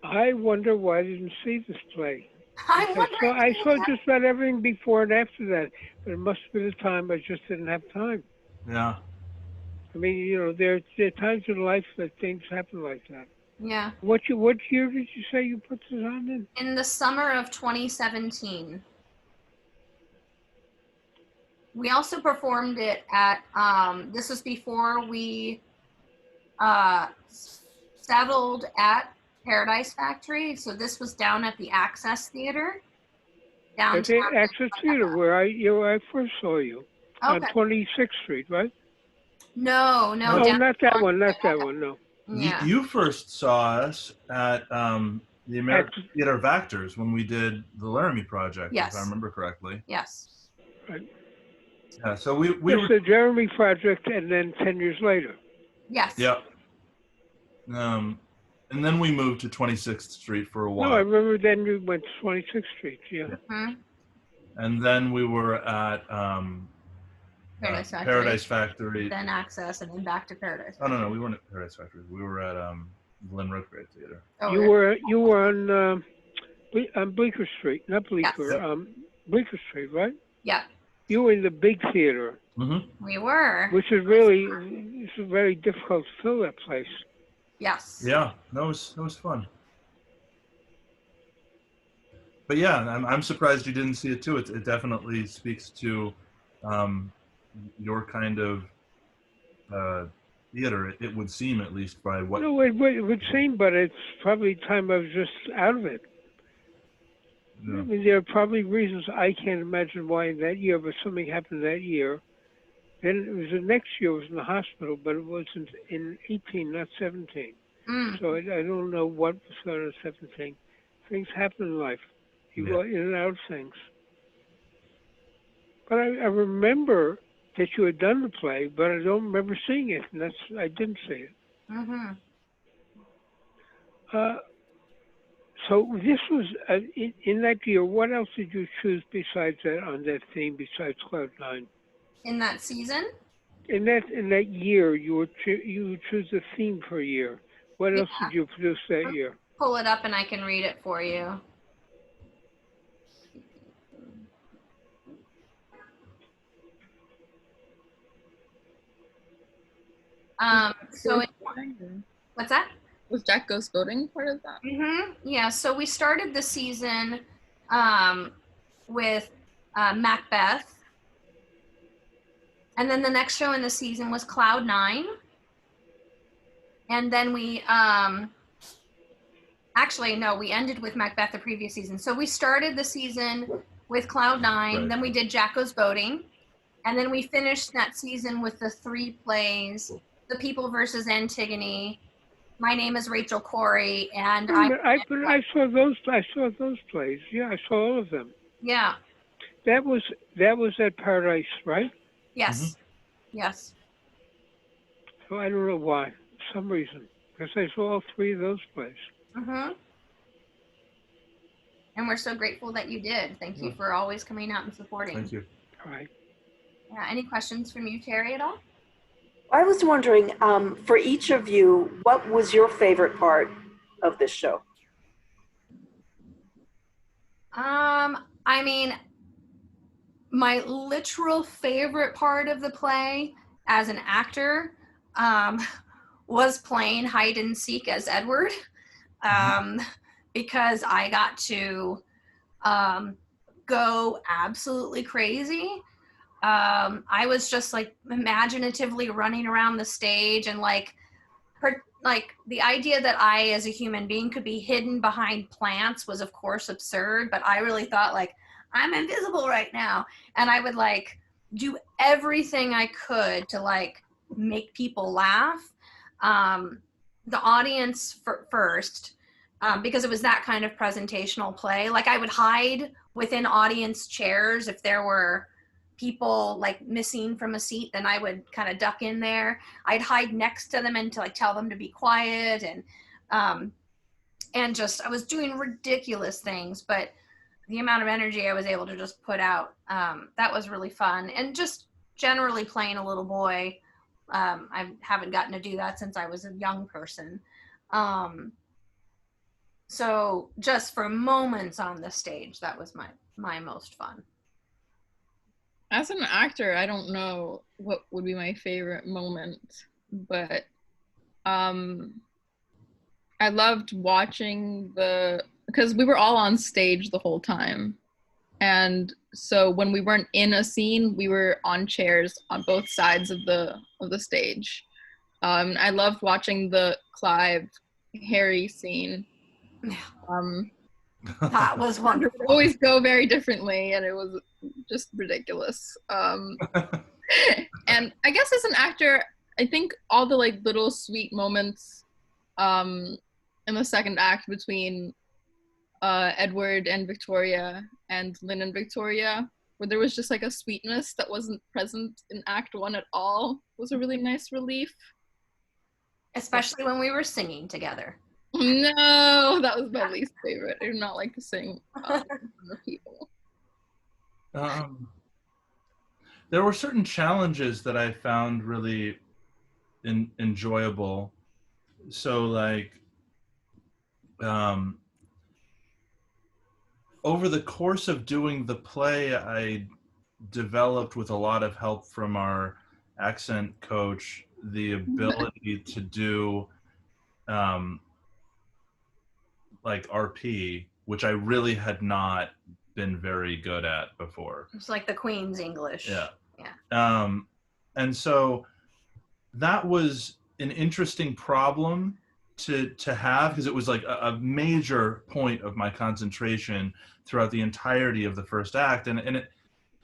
I wonder why I didn't see this play. I saw just about everything before and after that, but it must have been a time I just didn't have time. Yeah. I mean, you know, there are times in life that things happen like that. Yeah. What year did you say you put this on in? In the summer of 2017. We also performed it at, this was before we settled at Paradise Factory. So this was down at the Access Theater. Downtown. At the Access Theater, where I first saw you. Okay. On 26th Street, right? No, not that one, no. Yeah. You first saw us at the American Theater of Actors when we did the Laramie Project, yes, if I remember correctly. Yes. Right. Yeah, so we were the Jeremy Project, and then 10 years later. Yes. Yep. And then we moved to 26th Street for a while. No, I remember then we went to 26th Street, yeah. Mm-hmm. And then we were at Paradise Factory. Then Access, and then back to Paradise Factory. Oh, no, we weren't at Paradise Factory. We were at Glen Redgrave Theater. Oh, you were on Bleecker Street, not Bleecker, yes. Bleecker Street, right? Yeah. You were in the big theater. Mm-hmm. We were. Which is really, it's very difficult to fill that place. Yes. Yeah, that was fun. But yeah, I'm surprised you didn't see it too. It definitely speaks to your kind of theater. It would seem, at least by what. No, it would seem, but it's probably time I was just out of it. Yeah. I mean, there are probably reasons I can't imagine why in that year, but something happened that year. Then it was the next year. I was in the hospital, but it was in 18, not 17. Mm. So I don't know what was going on in 17. Things happen in life. You go in and out of things. But I remember that you had done the play, but I don't remember seeing it, and I didn't see it. Mm-hmm. So this was, in that year, what else did you choose besides that, on that theme, besides Cloud9? In that season? In that year, you would choose a theme for a year. What else did you produce that year? Pull it up and I can read it for you. So what's that? Was Jack Goes Boating part of that? Yeah, so we started the season with Macbeth. And then the next show in the season was Cloud 9. And then we, actually, no, we ended with Macbeth the previous season. So we started the season with Cloud 9, Right. then we did Jack Goes Boating. And then we finished that season with the 3 plays, The People versus Antigone, My Name is Rachel Corey, and I saw those plays. Yeah, I saw all of them. Yeah. That was at Paradise, right? Yes. Yes. So I don't know why. For some reason. Because I saw all 3 of those plays. And we're so grateful that you did. Thank you for always coming out and supporting. Thank you. All right. Yeah. Any questions from you, Terry, at all? I was wondering, for each of you, what was your favorite part of this show? I mean, my literal favorite part of the play as an actor was playing hide and seek as Edward, because I got to go absolutely crazy. I was just like imaginatively running around the stage, and like the idea that I as a human being could be hidden behind plants was of course absurd, but I really thought like, I'm invisible right now. And I would like do everything I could to like make people laugh. The audience first, because it was that kind of presentational play. Like I would hide within audience chairs if there were people like missing from a seat, then I would kind of duck in there. I'd hide next to them and to like tell them to be quiet, and just I was doing ridiculous things, but the amount of energy I was able to just put out, that was really fun. And just generally playing a little boy, I haven't gotten to do that since I was a young person. So just for moments on the stage, that was my most fun. As an actor, I don't know what would be my favorite moment, but I loved watching because we were all on stage the whole time. And so when we weren't in a scene, we were on chairs on both sides of the stage. I loved watching the Clive Harry scene. That was wonderful. It would always go very differently, and it was just ridiculous. And I guess as an actor, I think all the like little sweet moments in the second act between Edward and Victoria and Lynn and Victoria, where there was just like a sweetness that wasn't present in Act 1 at all, was a really nice relief. Especially when we were singing together. No, that was my least favorite. I do not like to sing in front of people. There were certain challenges that I found really enjoyable. So like, over the course of doing the play, I developed, with a lot of help from our accent coach, the ability to do like RP, which I really had not been very good at before. It's like the Queen's English. Yeah. Yeah. And so that was an interesting problem to have, because it was like a major point of my concentration throughout the entirety of the first act. And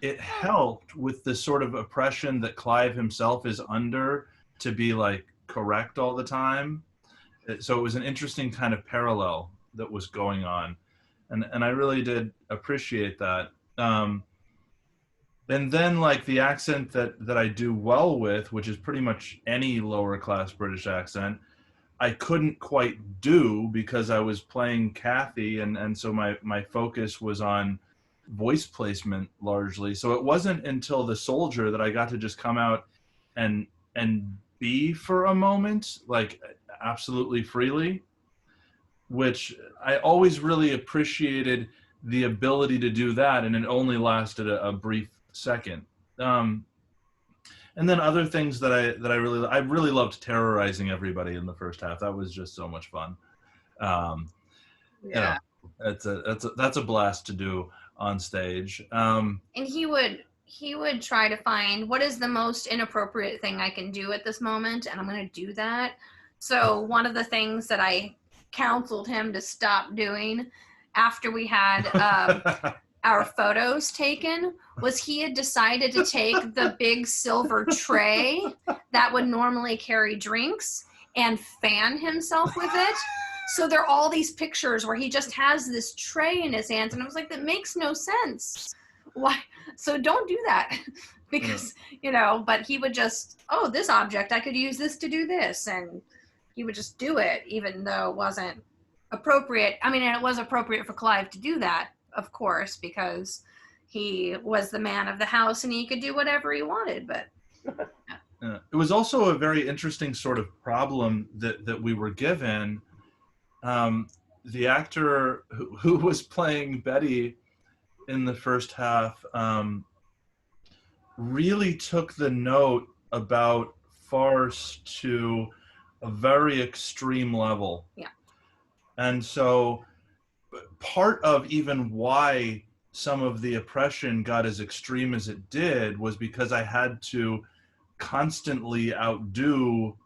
it helped with the sort of oppression that Clive himself is under to be like correct all the time. So it was an interesting kind of parallel that was going on. And I really did appreciate that. And then like the accent that I do well with, which is pretty much any lower class British accent, I couldn't quite do because I was playing Kathy, and so my focus was on voice placement largely. So it wasn't until The Soldier that I got to just come out and be for a moment, like absolutely freely, which I always really appreciated the ability to do that, and it only lasted a brief second. And And then other things that I really loved terrorizing everybody in the first half. That was just so much fun. You know, that's a blast to do on stage. And he would try to find what is the most inappropriate thing I can do at this moment, and I'm going to do that. So one of the things that I counseled him to stop doing after we had our photos taken was he had decided to take the big silver tray that would normally carry drinks and fan himself with it. So there are all these pictures where he just has this tray in his hands, and I was like, that makes no sense. Why? So don't do that. Because, but he would just, this object, I could use this to do this. And he would just do it, even though it wasn't appropriate. I mean, and it was appropriate for Clive to do that, of course, because he was the man of the house and he could do whatever he wanted. But it was also a very interesting sort of problem that we were given. The actor who was playing Betty in the first half really took the note about farce to a very extreme level. Yeah. And so part of even why some of the oppression got as extreme as it did was because I had to constantly outdo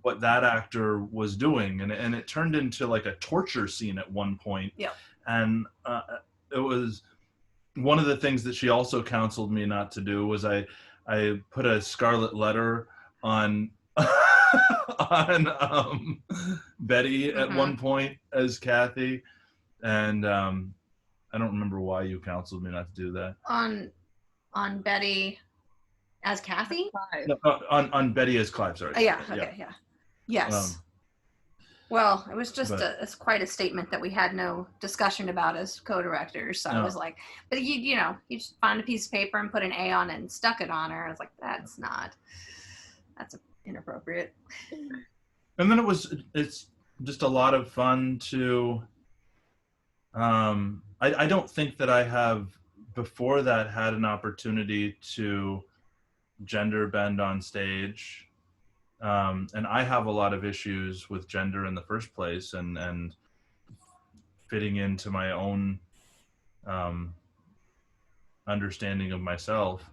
what that actor was doing. And it turned into like a torture scene at one point. Yeah. And it was one of the things that she also counseled me not to do was I put a scarlet letter on on Betty at one point as Kathy, and I don't remember why you counseled me not to do that. On Betty as Kathy? No, on Betty as Clive, sorry. Yeah, okay, yeah. Yes. Well, it was just it's quite a statement that we had no discussion about as co-directors. So I was like, but you just found a piece of paper and put an A on it and stuck it on her. I was like, that's inappropriate. And then it's just a lot of fun to, I don't think that I have before that had an opportunity to gender bend on stage. And I have a lot of issues with gender in the first place and fitting into my own understanding of myself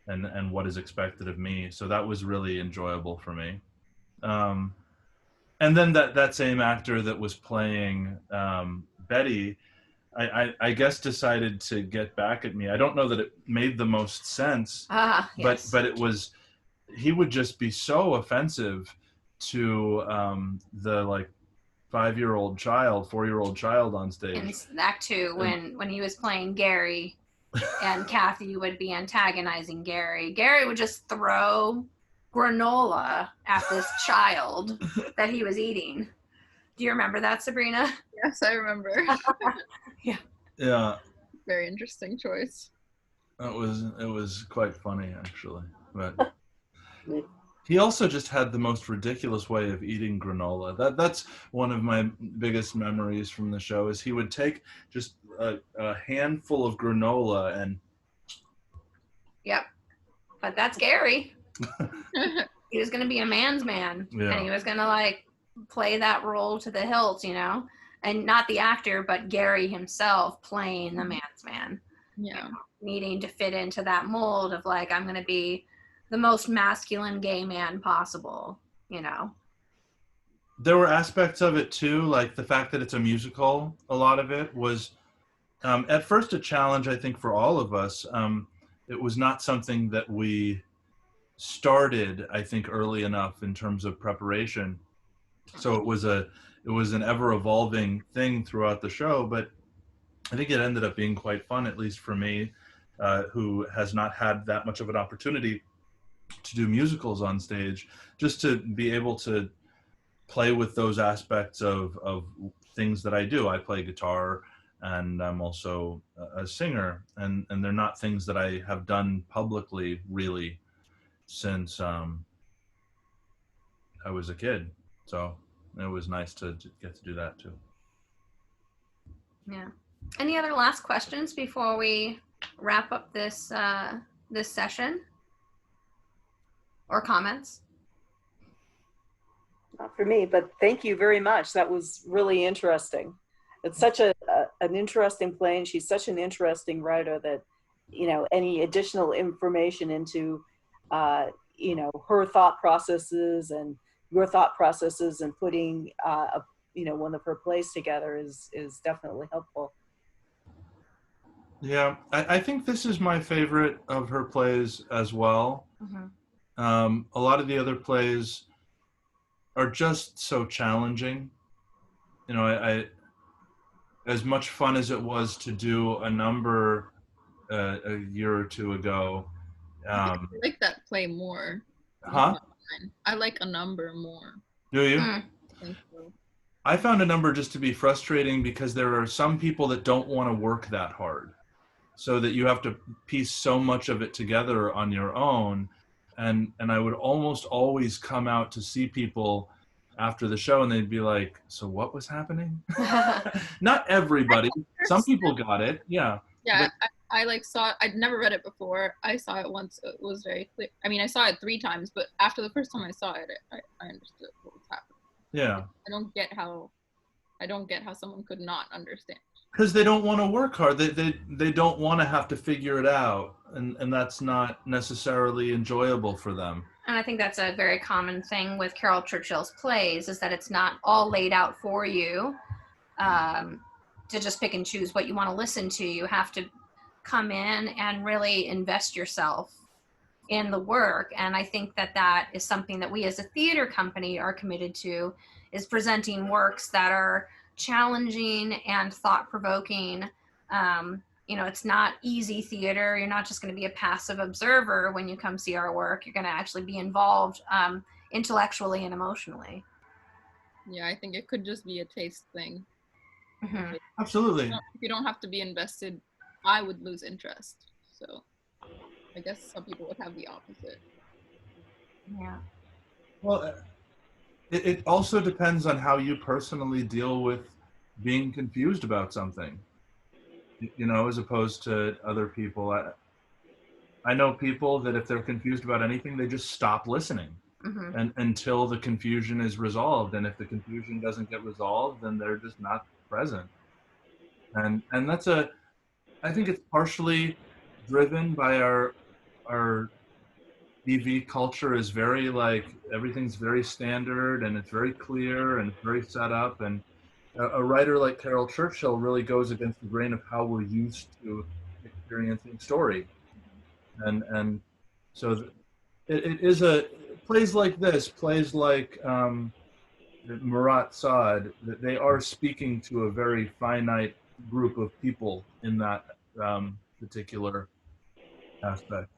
and what is expected of me. So that was really enjoyable for me. And then that same actor that was playing Betty, I guess decided to get back at me. I don't know that it made the most sense, yes. but it was, he would just be so offensive to the like 4-year-old child on stage. In Act 2, when he was playing Gary and Kathy would be antagonizing Gary. Gary would just throw granola at this child that he was eating. Do you remember that, Sabrina? Yes, I remember. Yeah. Very interesting choice. It was quite funny, actually. But he also just had the most ridiculous way of eating granola. That's one of my biggest memories from the show is he would take just a handful of granola and... Yep. But that's Gary. He was going to be a man's man. Yeah. And he was going to play that role to the hilt, and not the actor, but Gary himself playing the man's man. Yeah. Needing to fit into that mold of I'm going to be the most masculine gay man possible, There were aspects of it too, like the fact that it's a musical. A lot of it was at first a challenge, I think, for all of us. It was not something that we started, I think, early enough in terms of preparation. So it was an ever evolving thing throughout the show, but I think it ended up being quite fun, at least for me, who has not had that much of an opportunity to do musicals on stage, just to be able to play with those aspects of things that I do. I play guitar and I'm also a singer, and they're not things that I have done publicly really since I was a kid. So it was nice to get to do that too. Yeah. Any other last questions before we wrap up this this session? or comments? Not for me, but thank you very much. That was really interesting. It's such an interesting play, and she's such an interesting writer that, you know, any additional information into, you know, her thought processes and your thought processes and putting, you know, one of her plays together is definitely helpful. Yeah, I think this is my favorite of her plays as well. A lot of the other plays are just so challenging. You know, I as much fun as it was to do a number a year or two ago. I like that play more. Huh? I like a number more. Do you? I think so. I found a number just to be frustrating because there are some people that don't want to work that hard, so that you have to piece so much of it together on your own. And I would almost always come out to see people after the show and they'd be like, so what was happening? Not everybody. Some people got it. Yeah. Yeah, I like saw it. I'd never read it before. I saw it once. It was very clear. I mean, I saw it 3 times, but after the first time I saw it, I understood what was happening. Yeah. I don't get how someone could not understand. Because they don't want to work hard. They don't want to have to figure it out. And that's not necessarily enjoyable for them. And I think that's a very common thing with Caryl Churchill's plays, is that it's not all laid out for you to just pick and choose what you want to listen to. You have to come in and really invest yourself in the work. And I think that that is something that we as a theater company are committed to, is presenting works that are challenging and thought-provoking. You know, it's not easy theater. You're not just going to be a passive observer when you come see our work. You're going to actually be involved intellectually and emotionally. Yeah, I think it could just be a taste thing. Absolutely. If you don't have to be invested, I would lose interest. So I guess some people would have the opposite. Yeah. Well, it also depends on how you personally deal with being confused about something, you know, as opposed to other people. I know people that if they're confused about anything, they just stop listening and until the confusion is resolved. And if the confusion doesn't get resolved, then they're just not present. And that's I think it's partially driven by our TV culture is very, like, everything's very standard and it's very clear and it's very set up. And a writer like Caryl Churchill really goes against the grain of how we're used to experiencing story. And so it is plays like this, plays like Marat Sade, they are speaking to a very finite group of people in that particular aspect.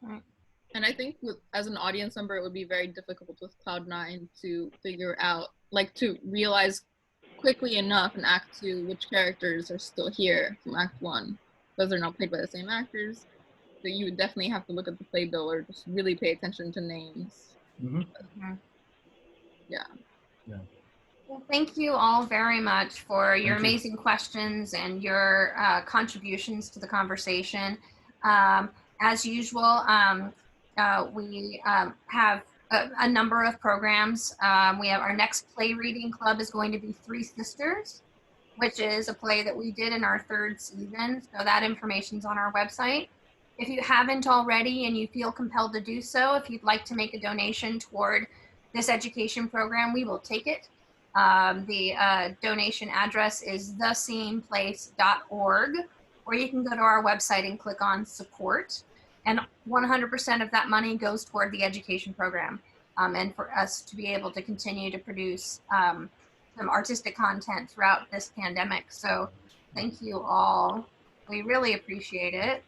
And I think as an audience member, it would be very difficult with Cloud9 to figure out, like, to realize quickly enough in Act 2 which characters are still here from Act 1, because they're not played by the same actors. So you would definitely have to look at the playbill or just really pay attention to names. Yeah. Well, thank you all very much for your amazing questions and your contributions to the conversation. As usual, we have a number of programs. We have our next play reading club is going to be Three Sisters, which is a play that we did in our 3rd season. So that information's on our website. If you haven't already and you feel compelled to do so, if you'd like to make a donation toward this education program, we will take it. The donation address is thesameplace.org, or you can go to our website and click on support. And 100% of that money goes toward the education program, and for us to be able to continue to produce some artistic content throughout this pandemic. So thank you all. We really appreciate it.